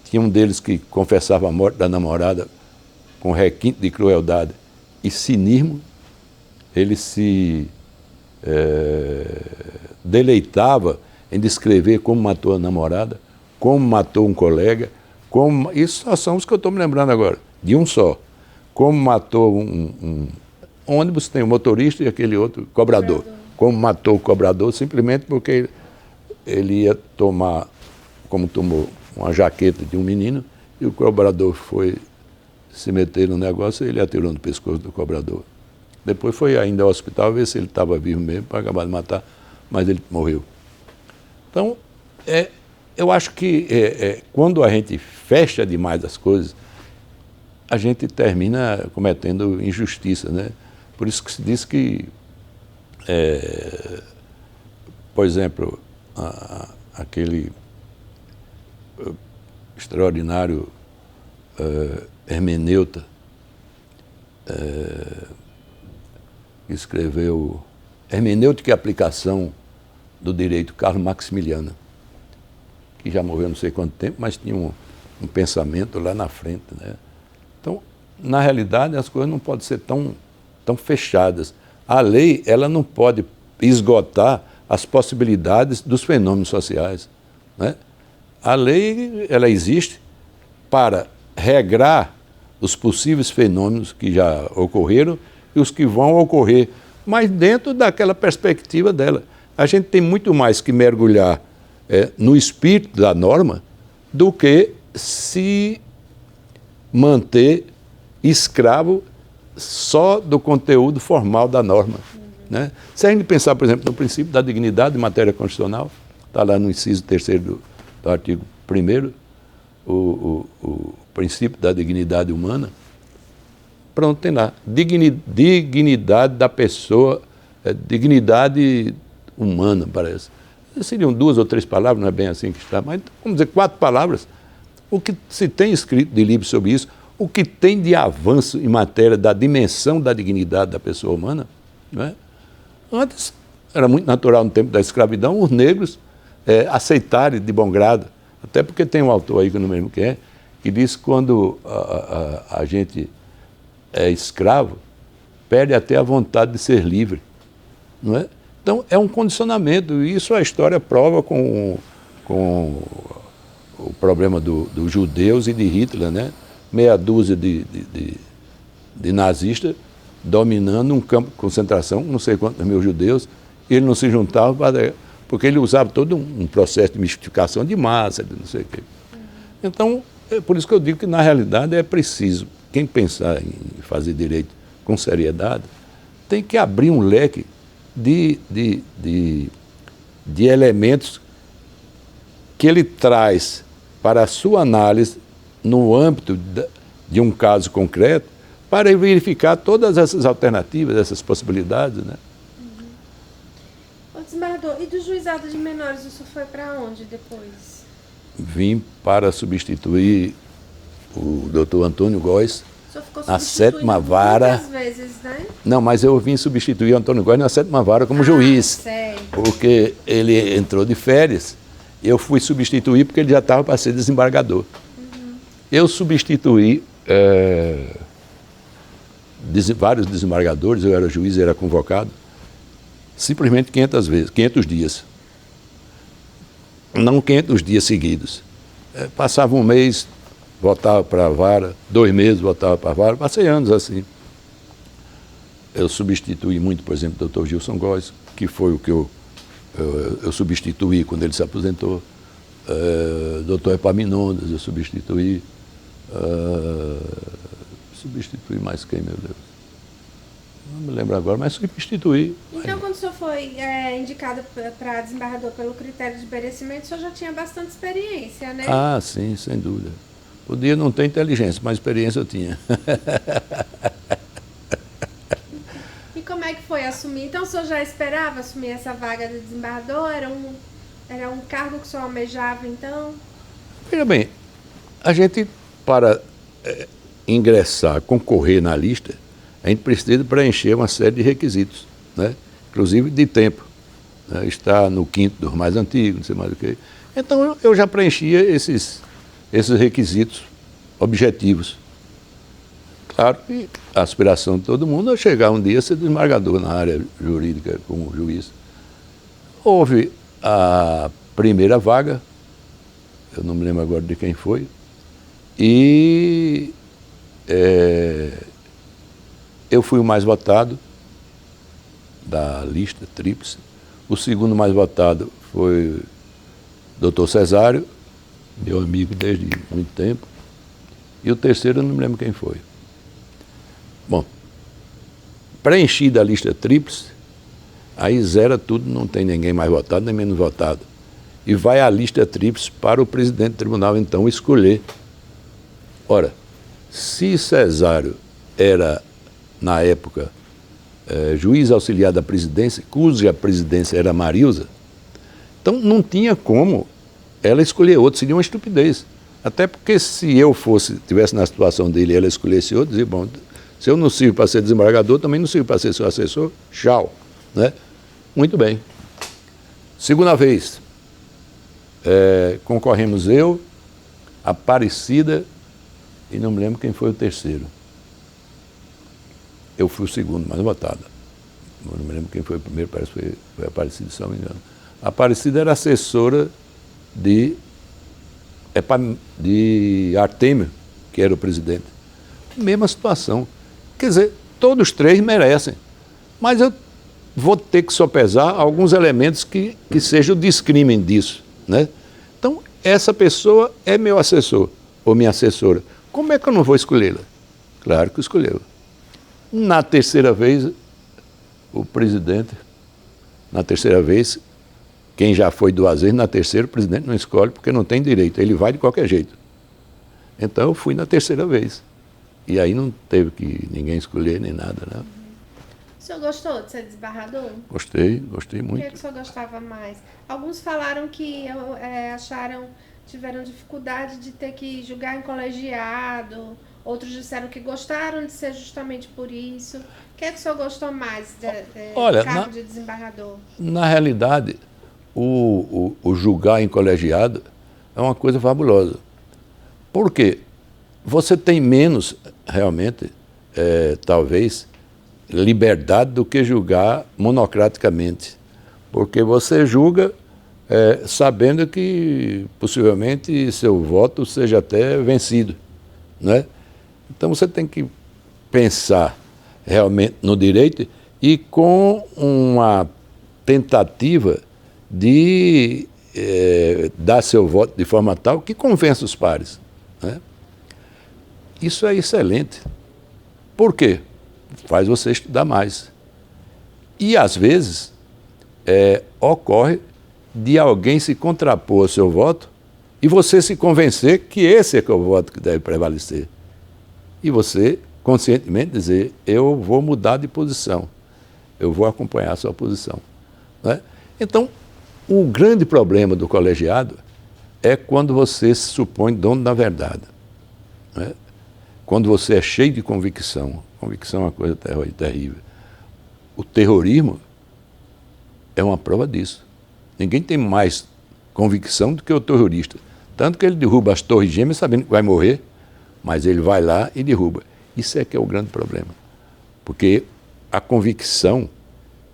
Tinha um deles que confessava a morte da namorada com requinte de crueldade e cinismo. Ele se deleitava em descrever como matou a namorada, como matou um colega, isso só são os que eu estou me lembrando agora, de um só. Como matou um ônibus, tem o motorista e aquele outro, cobrador. Como matou o cobrador, simplesmente porque ele ia tomar, como tomou, uma jaqueta de um menino, e o cobrador foi se meter no negócio e ele atirou no pescoço do cobrador. Depois foi ainda ao hospital ver se ele estava vivo mesmo para acabar de matar, mas ele morreu. Então, eu acho que quando a gente fecha demais as coisas, a gente termina cometendo injustiça, né? Por isso que se diz que, por exemplo, aquele extraordinário hermeneuta que escreveu Hermenêutica e Aplicação do Direito, Carlo Maximiliano, que já morreu não sei quanto tempo, mas tinha um pensamento lá na frente, né? Então, na realidade, as coisas não podem ser tão fechadas. A lei, ela não pode esgotar as possibilidades dos fenômenos sociais, né? A lei, ela existe para regrar os possíveis fenômenos que já ocorreram e os que vão ocorrer, mas dentro daquela perspectiva dela. A gente tem muito mais que mergulhar no espírito da norma do que se manter escravo só do conteúdo formal da norma, né? Se a gente pensar, por exemplo, no princípio da dignidade em matéria constitucional, está lá no inciso 3º do artigo 1º, o princípio da dignidade humana, pronto, tem lá, dignidade da pessoa, dignidade humana, parece. Seriam 2 ou 3 palavras, não é bem assim que está, mas vamos dizer 4 palavras. O que se tem escrito de livro sobre isso, o que tem de avanço em matéria da dimensão da dignidade da pessoa humana, não é? Antes, era muito natural no tempo da escravidão, os negros aceitarem de bom grado, até porque tem um autor aí que eu não lembro quem é, que diz que quando a gente é escravo, perde até a vontade de ser livre, não é? Então, é um condicionamento, e isso a história prova com o problema dos judeus e de Hitler, né? Meia dúzia de nazistas dominando um campo de concentração, não sei quantos mil judeus, e ele não se juntava porque ele usava todo um processo de mistificação de massa, de não sei o quê. Então, é por isso que eu digo que, na realidade, é preciso, quem pensar em fazer direito com seriedade, tem que abrir um leque de elementos que ele traz para a sua análise no âmbito de um caso concreto, para verificar todas essas alternativas, essas possibilidades, né? Ô, desembargador, e do juizado de menores, isso foi para onde depois? Vim para substituir o doutor Antônio Góes na 7ª vara. Muitas vezes, né? Não, mas eu vim substituir o Antônio Góes na 7ª vara como juiz, certo. porque ele entrou de férias, eu fui substituir porque ele já estava para ser desembargador. Eu substituí vários desembargadores, eu era juiz, era convocado, simplesmente 500 dias. Não 500 dias seguidos. Passava um mês, voltava para a vara, 2 meses, voltava para a vara, passei anos assim. Eu substituí muito, por exemplo, o doutor Gilson Góes, que foi o que eu substituí quando ele se aposentou. Doutor Epaminondas, eu substituí. Substituí mais quem, meu Deus? Não me lembro agora, mas substituí. Então, quando o senhor foi indicado para desembargador pelo critério de merecimento, o senhor já tinha bastante experiência, né? Ah, sim, sem dúvida. Podia não ter inteligência, mas experiência eu tinha. E como é que foi assumir? Então, o senhor já esperava assumir essa vaga de desembargador? Era um cargo que o senhor almejava, então? Veja bem, a gente, para ingressar, concorrer na lista, a gente precisa preencher uma série de requisitos, né? Inclusive de tempo. Né? Está no quinto dos mais antigos, não sei mais o que. Então, eu já preenchia esses requisitos objetivos. Claro que a aspiração de todo mundo é chegar um dia a ser desembargador na área jurídica como juiz. Houve a primeira vaga, eu não me lembro agora de quem foi, e eu fui o mais votado da lista tríplice. O segundo mais votado foi o Dr. Cesário, meu amigo desde muito tempo, e o terceiro eu não me lembro quem foi. Bom, preenchida a lista tríplice, aí zera tudo, não tem ninguém mais votado nem menos votado. E vai a lista tríplice para o presidente do tribunal, então, escolher. Ora, se Cesário era, na época, juiz auxiliar da presidência, cuja presidência era Marilza, então não tinha como ela escolher outro, seria uma estupidez. Até porque se eu tivesse na situação dele e ela escolhesse outro, dizia, bom, se eu não sirvo para ser desembargador, também não sirvo para ser seu assessor, tchau. Né? Muito bem. Segunda vez, concorremos eu, Aparecida, e não me lembro quem foi o terceiro. Eu fui o segundo, mais votado. Não me lembro quem foi o primeiro, parece que foi Aparecida, se não me engano. A Aparecida era assessora de Artêmio, que era o presidente. Mesma situação. Quer dizer, todos três merecem, mas eu vou ter que sopesar alguns elementos que sejam discrimen disso. Né? Então, essa pessoa é meu assessor ou minha assessora. Como é que eu não vou escolhê-la? Claro que escolheu. Na terceira vez, o presidente, quem já foi duas vezes, na terceira o presidente não escolhe porque não tem direito, ele vai de qualquer jeito. Então eu fui na terceira vez. E aí não teve que ninguém escolher nem nada, né? O senhor gostou de ser desembargador? Gostei muito. O que o senhor gostava mais? Alguns falaram que tiveram dificuldade de ter que julgar em colegiado, outros disseram que gostaram de ser justamente por isso. O que o senhor gostou mais do cargo de desembargador? Na realidade, o julgar em colegiado é uma coisa fabulosa. Por quê? Você tem menos, realmente, talvez, liberdade do que julgar monocraticamente. Porque você julga sabendo que, possivelmente, seu voto seja até vencido. Né? Então, você tem que pensar realmente no direito e com uma tentativa de dar seu voto de forma tal que convença os pares. Né? Isso é excelente. Por quê? Faz você estudar mais. E, às vezes, ocorre de alguém se contrapor ao seu voto e você se convencer que esse é que é o voto que deve prevalecer. E você, conscientemente, dizer, eu vou mudar de posição, eu vou acompanhar a sua posição. Né? Então, o grande problema do colegiado é quando você se supõe dono da verdade. Né? Quando você é cheio de convicção. Convicção é uma coisa terrível. O terrorismo é uma prova disso. Ninguém tem mais convicção do que o terrorista. Tanto que ele derruba as torres gêmeas sabendo que vai morrer, mas ele vai lá e derruba. Isso é que é o grande problema. Porque a convicção,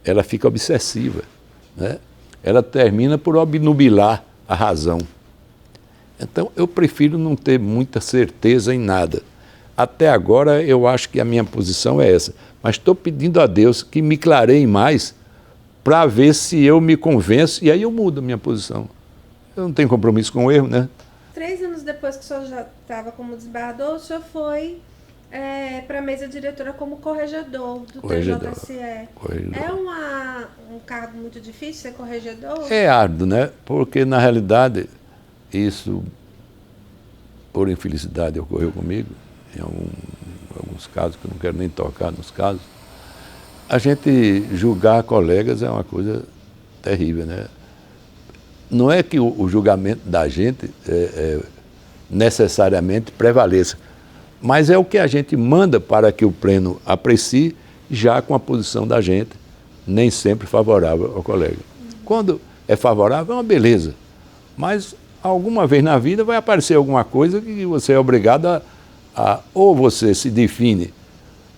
ela fica obsessiva. Né? Ela termina por obnubilar a razão. Então, eu prefiro não ter muita certeza em nada. Até agora, eu acho que a minha posição é essa. Mas estou pedindo a Deus que me clareie mais para ver se eu me convenço e aí eu mudo a minha posição. Eu não tenho compromisso com o erro, né? 3 anos depois que o senhor já estava como desembargador, o senhor foi para a mesa diretora como corregedor do TJSE. É um cargo muito difícil ser corregedor? É árduo, né? Porque, na realidade, isso, por infelicidade, ocorreu comigo, em alguns casos, que eu não quero nem tocar nos casos. A gente julgar colegas é uma coisa terrível, né? Não é que o julgamento da gente necessariamente prevaleça, mas é o que a gente manda para que o pleno aprecie, já com a posição da gente, nem sempre favorável ao colega. Quando é favorável, é uma beleza, mas alguma vez na vida vai aparecer alguma coisa que você é obrigado ou você se define,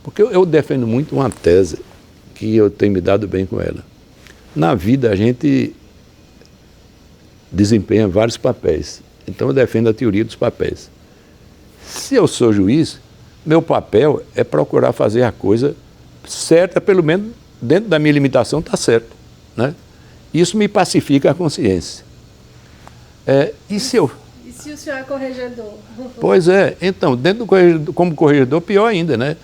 porque eu defendo muito uma tese que eu tenho me dado bem com ela. Na vida a gente desempenha vários papéis, então eu defendo a teoria dos papéis. Se eu sou juiz, meu papel é procurar fazer a coisa certa, pelo menos dentro da minha limitação está certo, né? Isso me pacifica a consciência. E se o senhor é corregedor? Pois é, então, como corregedor, pior ainda, né?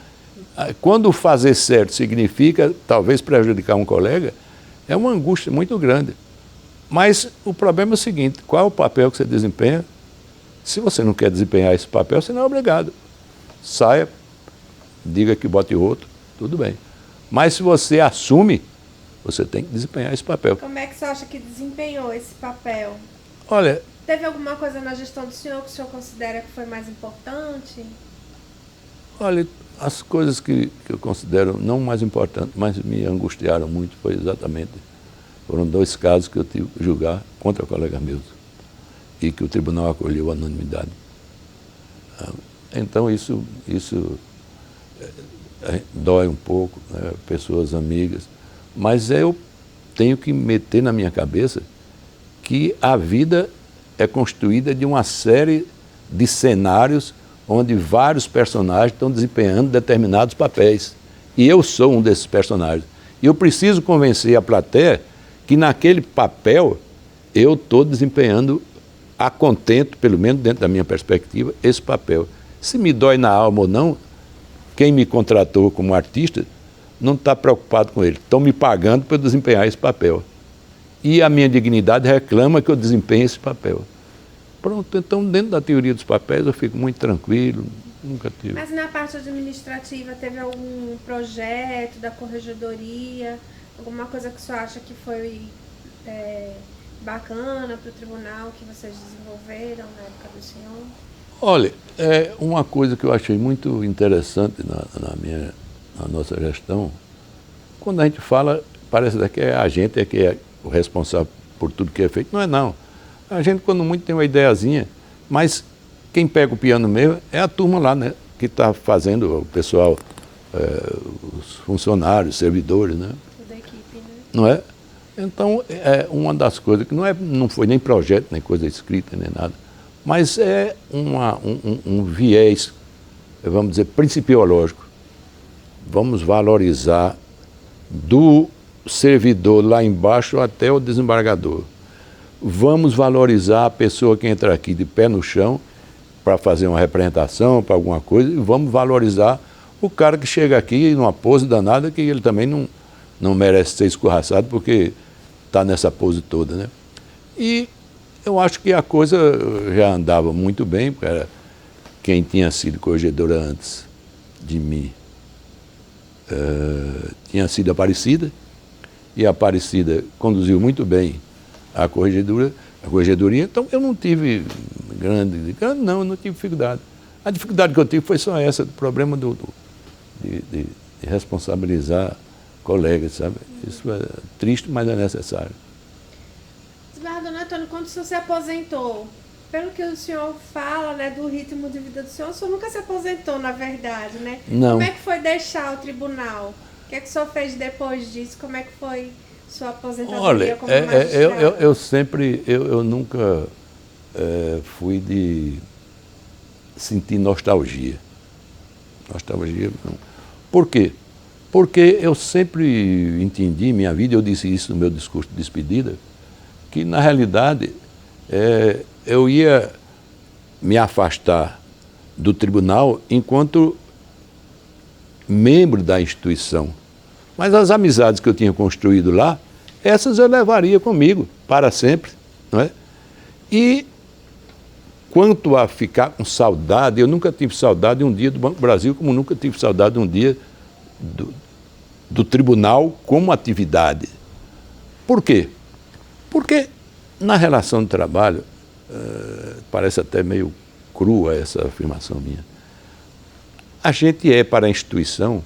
Quando fazer certo significa talvez prejudicar um colega, é uma angústia muito grande. Mas o problema é o seguinte: qual é o papel que você desempenha? Se você não quer desempenhar esse papel, você não é obrigado. Saia, diga que bote outro, tudo bem. Mas se você assume, você tem que desempenhar esse papel. Como é que você acha que desempenhou esse papel? Olha... Teve alguma coisa na gestão do senhor que o senhor considera que foi mais importante? Olha, as coisas que eu considero não mais importantes, mas me angustiaram muito, foram 2 casos que eu tive que julgar contra colegas meus e que o tribunal acolheu a unanimidade. Então isso dói um pouco, né? Pessoas amigas, mas eu tenho que meter na minha cabeça que a vida é construída de uma série de cenários onde vários personagens estão desempenhando determinados papéis. E eu sou um desses personagens. E eu preciso convencer a plateia que naquele papel eu estou desempenhando a contento, pelo menos dentro da minha perspectiva, esse papel. Se me dói na alma ou não, quem me contratou como artista não está preocupado com ele. Estão me pagando para eu desempenhar esse papel. E a minha dignidade reclama que eu desempenhe esse papel. Pronto, então dentro da teoria dos papéis eu fico muito tranquilo, nunca tive. Mas na parte administrativa teve algum projeto da corregedoria, alguma coisa que o senhor acha que foi bacana para o tribunal, que vocês desenvolveram na época do senhor? Olha, uma coisa que eu achei muito interessante na nossa gestão, quando a gente fala, parece que a gente que é o responsável por tudo que é feito. Não é não. A gente, quando muito, tem uma ideiazinha, mas quem pega o piano mesmo é a turma lá, né? Que está fazendo, o pessoal, os funcionários, servidores, né? Da equipe, né? Não é? Então, é uma das coisas que não foi nem projeto, nem coisa escrita, nem nada, mas é um viés, vamos dizer, principiológico. Vamos valorizar do servidor lá embaixo até o desembargador. Vamos valorizar a pessoa que entra aqui de pé no chão para fazer uma representação, para alguma coisa, e vamos valorizar o cara que chega aqui numa pose danada, que ele também não merece ser escorraçado porque está nessa pose toda, né? E eu acho que a coisa já andava muito bem, porque era quem tinha sido corregedora antes de mim, tinha sido Aparecida, e a Aparecida conduziu muito bem a corregedoria, então eu não tive eu não tive dificuldade. A dificuldade que eu tive foi só essa, o problema de responsabilizar colegas, sabe? Isso é triste, mas é necessário. Desembargador Antônio, quando o senhor se aposentou, pelo que o senhor fala, né, do ritmo de vida do senhor nunca se aposentou, na verdade, né? Não. Como é que foi deixar o tribunal? O que é que o senhor fez depois disso? Como é que foi sua aposentadoria como magistrado? Eu nunca fui de sentir nostalgia. Nostalgia, não. Por quê? Porque eu sempre entendi em minha vida, eu disse isso no meu discurso de despedida, que na realidade eu ia me afastar do tribunal enquanto membro da instituição. Mas as amizades que eu tinha construído lá, essas eu levaria comigo para sempre, não é? E quanto a ficar com saudade, eu nunca tive saudade de um dia do Banco do Brasil, como nunca tive saudade de um dia do tribunal como atividade. Por quê? Porque na relação de trabalho, parece até meio crua essa afirmação minha, a gente é para a instituição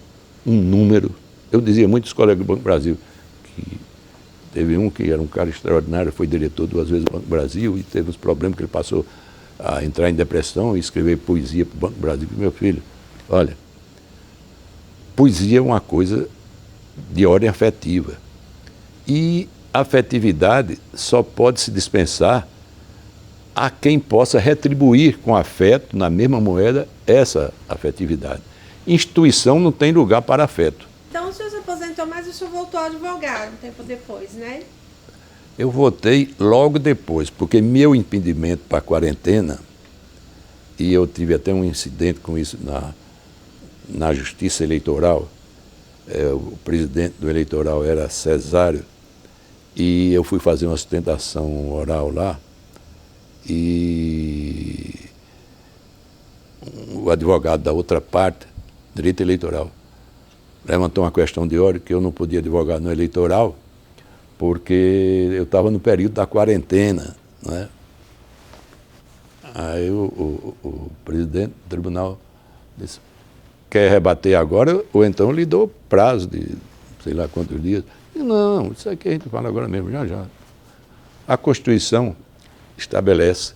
um número. Eu dizia muitos colegas do Banco do Brasil, que teve um que era um cara extraordinário, foi diretor 2 vezes do Banco do Brasil e teve uns problemas que ele passou a entrar em depressão e escrever poesia para o Banco do Brasil. Meu filho, olha, poesia é uma coisa de ordem afetiva. E a afetividade só pode se dispensar a quem possa retribuir com afeto, na mesma moeda, essa afetividade. Instituição não tem lugar para afeto. Então o senhor se aposentou, mas o senhor voltou a advogar um tempo depois, né? Eu voltei logo depois, porque meu impedimento para a quarentena, e eu tive até um incidente com isso na Justiça Eleitoral, o presidente do eleitoral era Cesário, e eu fui fazer uma sustentação oral lá, e o advogado da outra parte, direito eleitoral, levantou uma questão de ordem que eu não podia advogar no eleitoral, porque eu estava no período da quarentena, né? Aí o presidente do tribunal disse, quer rebater agora ou então lhe dou prazo de sei lá quantos dias. E não, isso aqui a gente fala agora mesmo, já já. A Constituição estabelece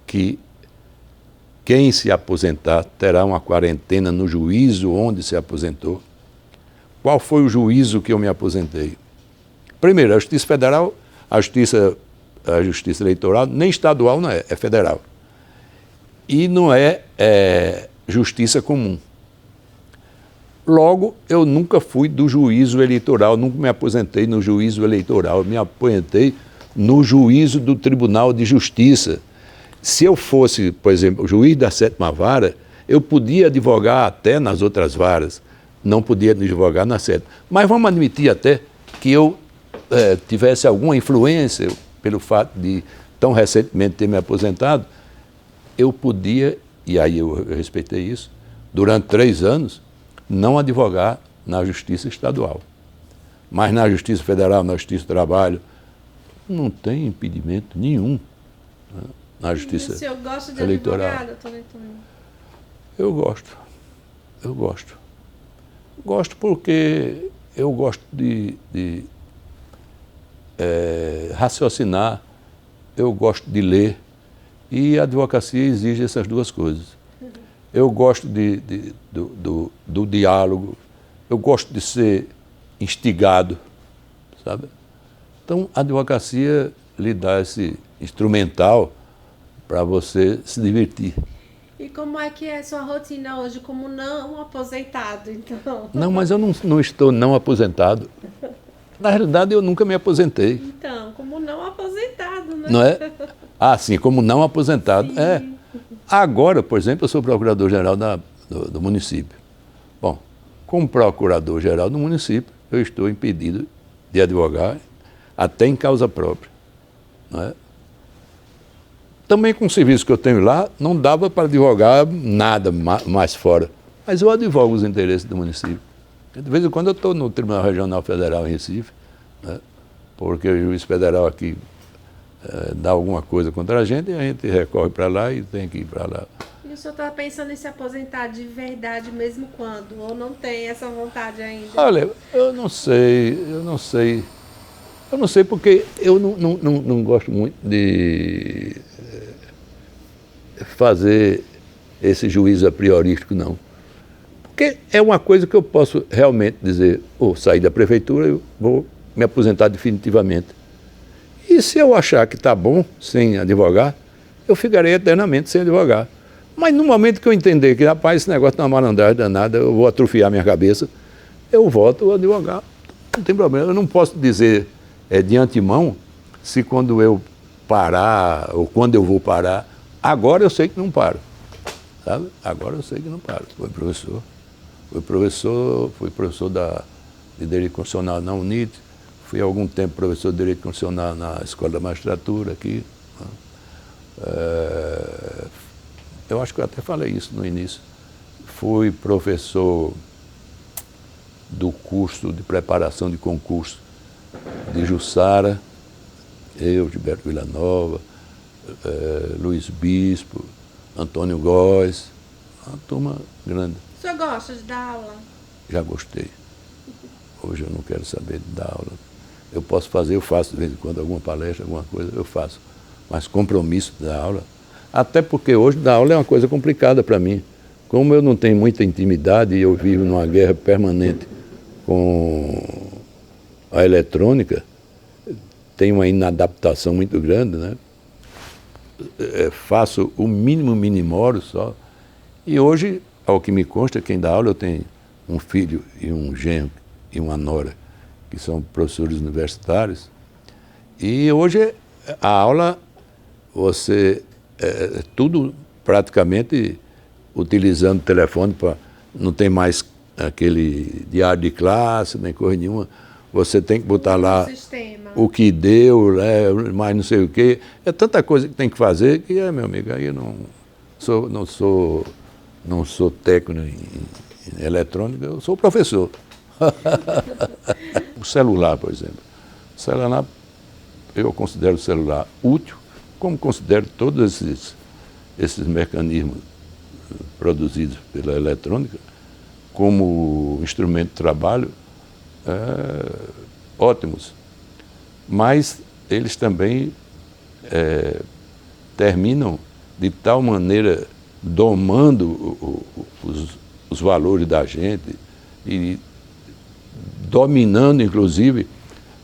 que quem se aposentar terá uma quarentena no juízo onde se aposentou. Qual foi o juízo que eu me aposentei? Primeiro, a Justiça Federal, a Justiça Eleitoral, nem estadual não é, é federal. E não é justiça comum. Logo, eu nunca fui do juízo eleitoral, nunca me aposentei no juízo eleitoral, eu me aposentei no juízo do Tribunal de Justiça. Se eu fosse, por exemplo, o juiz da 7ª Vara, eu podia advogar até nas outras varas, não podia advogar na 7ª. Mas vamos admitir até que eu tivesse alguma influência pelo fato de tão recentemente ter me aposentado, eu podia, e aí eu respeitei isso, durante 3 anos, não advogar na Justiça Estadual. Mas na Justiça Federal, na Justiça do Trabalho, não tem impedimento nenhum, né? Na Justiça Eleitoral. E o senhor gosta de advogar, doutor Antônio? Eu gosto. Gosto porque eu gosto de raciocinar, eu gosto de ler, e a advocacia exige essas 2 coisas. Eu gosto do diálogo, eu gosto de ser instigado, sabe? Então, a advocacia lhe dá esse instrumental para você se divertir. E como é que é a sua rotina hoje como não aposentado, então? Não, mas eu não estou não aposentado. Na realidade, eu nunca me aposentei. Então, como não aposentado, né? Não é? Ah, sim, como não aposentado. Sim. É. Agora, por exemplo, eu sou procurador-geral do município. Bom, como procurador-geral do município, eu estou impedido de advogar até em causa própria. Não é? Também com o serviço que eu tenho lá, não dava para advogar nada mais fora. Mas eu advogo os interesses do município. De vez em quando eu estou no Tribunal Regional Federal em Recife, né? Porque o juiz federal aqui dá alguma coisa contra a gente recorre para lá e tem que ir para lá. E o senhor está pensando em se aposentar de verdade mesmo quando? Ou não tem essa vontade ainda? Olha, eu não sei porque eu não gosto muito de fazer esse juízo a priorístico, não. Porque é uma coisa que eu posso realmente dizer, ou sair da prefeitura, eu vou me aposentar definitivamente. E se eu achar que está bom sem advogar, eu ficarei eternamente sem advogar. Mas no momento que eu entender que, rapaz, esse negócio não é uma malandragem danada, eu vou atrofiar minha cabeça, eu volto a advogar. Não tem problema. Eu não posso dizer de antemão se quando eu parar ou quando eu vou parar. Agora eu sei que não paro. Sabe? Agora eu sei que não paro. Oi, professor. Fui professor de Direito Constitucional na UNIT, fui há algum tempo professor de Direito Constitucional na Escola da Magistratura aqui. Eu acho que eu até falei isso no início. Fui professor do curso de preparação de concurso de Jussara, eu, Gilberto Villanova, Luiz Bispo, Antônio Góes, uma turma grande. O senhor gosta de dar aula? Já gostei. Hoje eu não quero saber de dar aula. Eu faço de vez em quando alguma palestra, alguma coisa, eu faço. Mas compromisso de dar aula, até porque hoje dar aula é uma coisa complicada para mim. Como eu não tenho muita intimidade e eu vivo numa guerra permanente com a eletrônica, tenho uma inadaptação muito grande, né? Faço o mínimo minimoro só. E hoje, ao que me consta, quem dá aula, eu tenho um filho e um genro e uma nora, que são professores universitários. E hoje a aula, tudo praticamente utilizando o telefone, não tem mais aquele diário de classe, nem coisa nenhuma. Você tem que botar lá o que deu, mas não sei o quê. É tanta coisa que tem que fazer que, meu amigo, aí eu não sou técnico em eletrônica, eu sou professor. O celular, por exemplo. O celular, eu considero o celular útil, como considero todos esses mecanismos produzidos pela eletrônica como instrumento de trabalho ótimos. Mas eles também terminam de tal maneira domando os valores da gente e dominando, inclusive,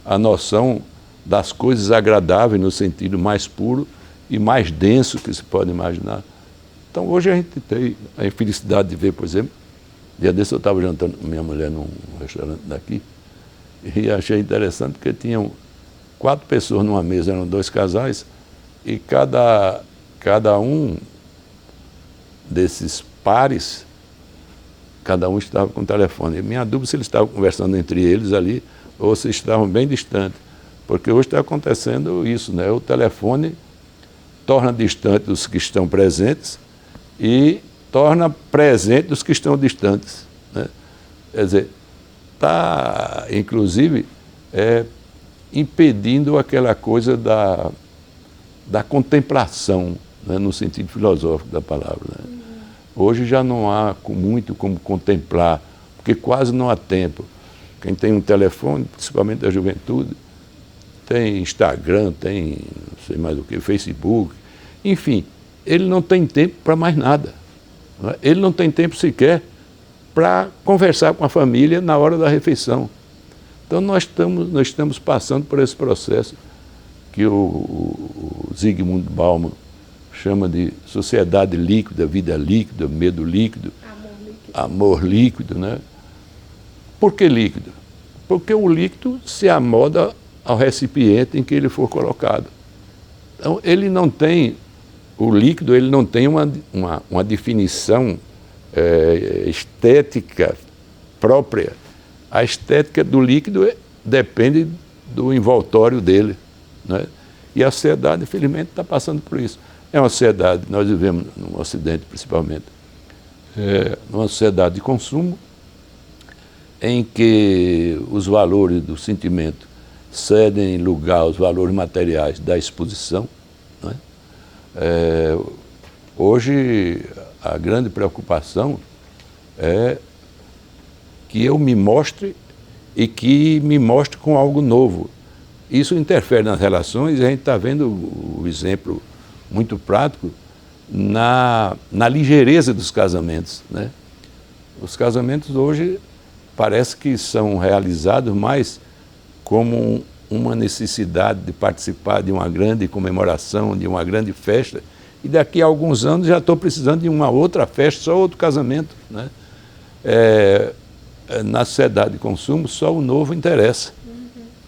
a noção das coisas agradáveis no sentido mais puro e mais denso que se pode imaginar. Então, hoje a gente tem a infelicidade de ver, por exemplo, dia desse eu estava jantando com minha mulher num restaurante daqui e achei interessante porque tinham 4 pessoas numa mesa, eram 2 casais, e cada um desses pares, cada um estava com o telefone. E minha dúvida se eles estavam conversando entre eles ali ou se estavam bem distantes. Porque hoje está acontecendo isso, né? O telefone torna distante os que estão presentes e torna presente os que estão distantes, né? Quer dizer, está, inclusive, impedindo aquela coisa da contemplação, né? No sentido filosófico da palavra, né? Hoje já não há muito como contemplar, porque quase não há tempo. Quem tem um telefone, principalmente a juventude, tem Instagram, tem não sei mais o que, Facebook, enfim, ele não tem tempo para mais nada. Não é? Ele não tem tempo sequer para conversar com a família na hora da refeição. Então nós estamos passando por esse processo que o Zygmunt Bauman chama de sociedade líquida, vida líquida, medo líquido, amor líquido, né? Por que líquido? Porque o líquido se amoda ao recipiente em que ele for colocado. Então, o líquido ele não tem uma definição estética própria. A estética do líquido depende do envoltório dele, né? E a sociedade, infelizmente, está passando por isso. É uma sociedade, nós vivemos no Ocidente principalmente, uma sociedade de consumo em que os valores do sentimento cedem lugar aos valores materiais da exposição, né? Hoje, a grande preocupação é que eu me mostre e que me mostre com algo novo. Isso interfere nas relações e a gente está vendo o exemplo muito prático na ligeireza dos casamentos, né? Os casamentos hoje parece que são realizados mais como uma necessidade de participar de uma grande comemoração, de uma grande festa, e daqui a alguns anos já estou precisando de uma outra festa, só outro casamento, né? Na sociedade de consumo, só o novo interessa,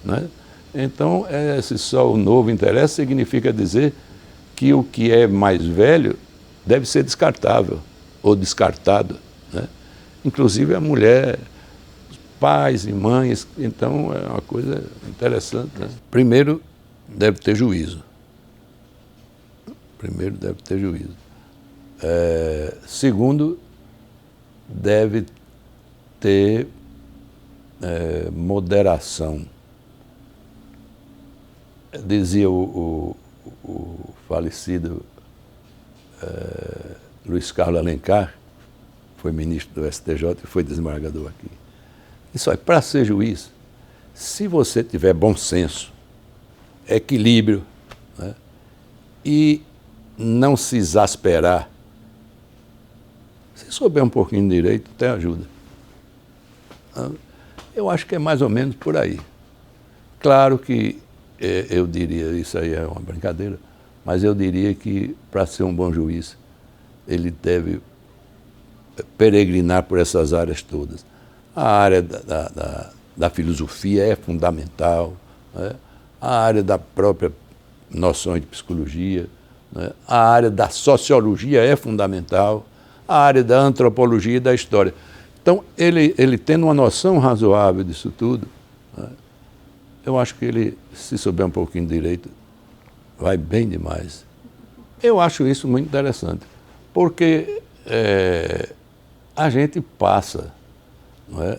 né? Então, esse só o novo interessa significa dizer que o que é mais velho deve ser descartável ou descartado, né? inclusive a mulher, os pais e mães. Então é uma coisa interessante, né? Primeiro, deve ter juízo. Segundo, deve ter moderação. Dizia o falecido Luiz Carlos Alencar, foi ministro do STJ e foi desembargador aqui. Isso aí, para ser juiz, se você tiver bom senso, equilíbrio, né, e não se exasperar, se souber um pouquinho de direito, até ajuda. Eu acho que é mais ou menos por aí. Claro que eu diria, isso aí é uma brincadeira, mas eu diria que para ser um bom juiz, ele deve peregrinar por essas áreas todas. A área da filosofia é fundamental, né? A área da própria noção de psicologia, né? A área da sociologia é fundamental, a área da antropologia e da história. Então, ele tendo uma noção razoável disso tudo, né, eu acho que ele, se souber um pouquinho de direito, vai bem demais. Eu acho isso muito interessante, porque a gente passa, não é?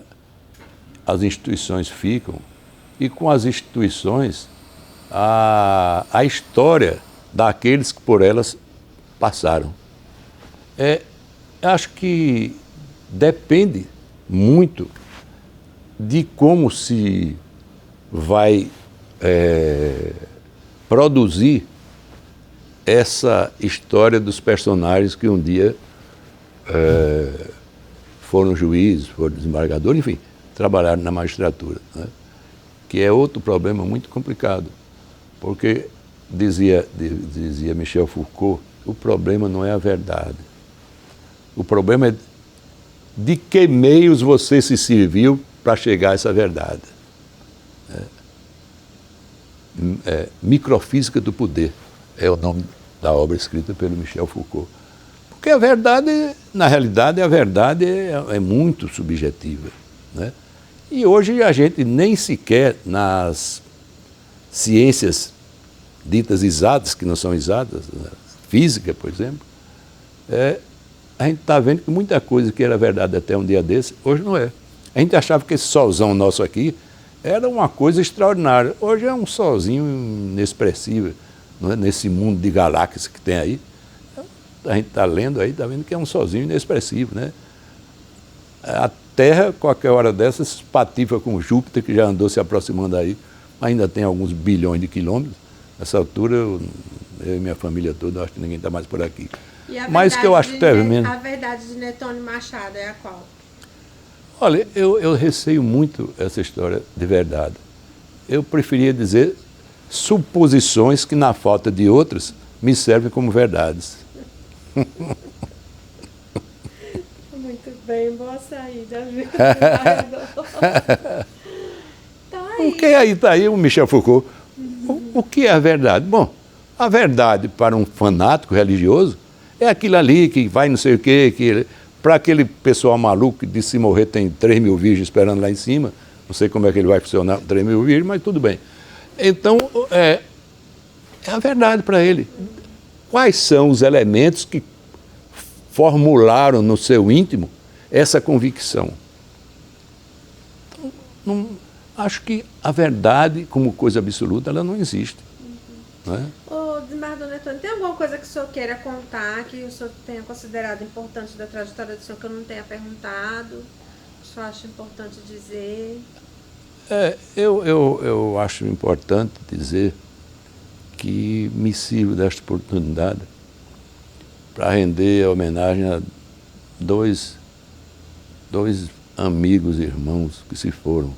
As instituições ficam, e com as instituições, a história daqueles que por elas passaram. Acho que depende muito de como se vai produzir essa história dos personagens que um dia foram juízes, foram desembargadores, enfim, trabalharam na magistratura, né? Que é outro problema muito complicado, porque dizia Michel Foucault, o problema não é a verdade, o problema é de que meios você se serviu para chegar a essa verdade. Microfísica do poder é o nome da obra escrita pelo Michel Foucault. Porque a verdade, na realidade, a verdade é muito subjetiva, né? E hoje a gente nem sequer nas ciências ditas exatas, que não são exatas, né? Física, por exemplo, a gente está vendo que muita coisa que era verdade até um dia desse, hoje não é. A gente achava que esse solzão nosso aqui era uma coisa extraordinária. Hoje é um solzinho inexpressível, não é? Nesse mundo de galáxias que tem aí. A gente está lendo aí, está vendo que é um solzinho inexpressivo, né? A Terra, qualquer hora dessas, patifa com Júpiter, que já andou se aproximando aí, ainda tem alguns bilhões de quilômetros. Nessa altura, eu e minha família toda, acho que ninguém está mais por aqui. Mas que eu acho tremendo. A verdade de Nettônio Machado é a qual? Olha, eu receio muito essa história de verdade. Eu preferia dizer suposições que, na falta de outras, me servem como verdades. Muito bem, boa saída. Tá aí. Porque aí está aí o Michel Foucault. O que é a verdade? Bom, a verdade para um fanático religioso é aquilo ali que vai não sei o quê, que para aquele pessoal maluco que de se morrer tem 3.000 virgens esperando lá em cima, não sei como é que ele vai funcionar com 3.000 virgens, mas tudo bem. Então, é a verdade para ele. Quais são os elementos que formularam no seu íntimo essa convicção? Não, acho que a verdade, como coisa absoluta, ela não existe. Não é? Ô, desembargador Nettônio, tem alguma coisa que o senhor queira contar, que o senhor tenha considerado importante da trajetória do senhor, que eu não tenha perguntado, que o senhor acha importante dizer? Eu acho importante dizer que me sirvo desta oportunidade para render homenagem a dois amigos e irmãos que se foram,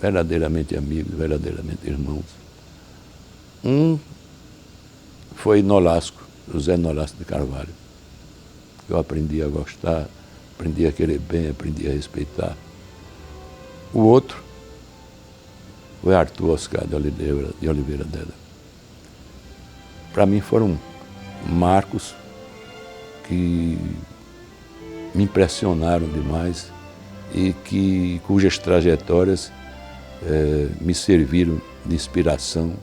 verdadeiramente amigos, verdadeiramente irmãos. Um foi Nolasco, José Nolasco de Carvalho. Eu aprendi a gostar, aprendi a querer bem, aprendi a respeitar. O outro foi Arthur Oscar de Oliveira Della. Para mim foram marcos que me impressionaram demais e cujas trajetórias me serviram de inspiração,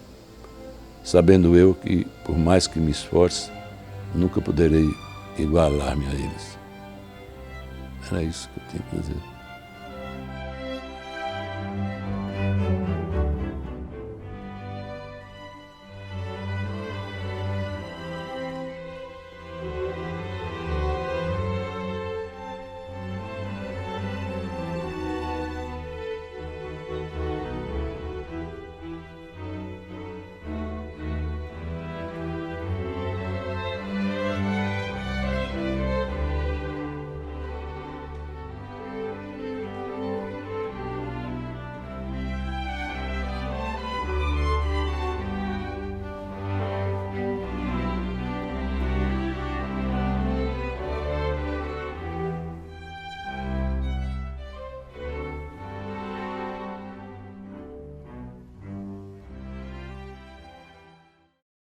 sabendo eu que, por mais que me esforce, nunca poderei igualar-me a eles. Era isso que eu tinha que dizer.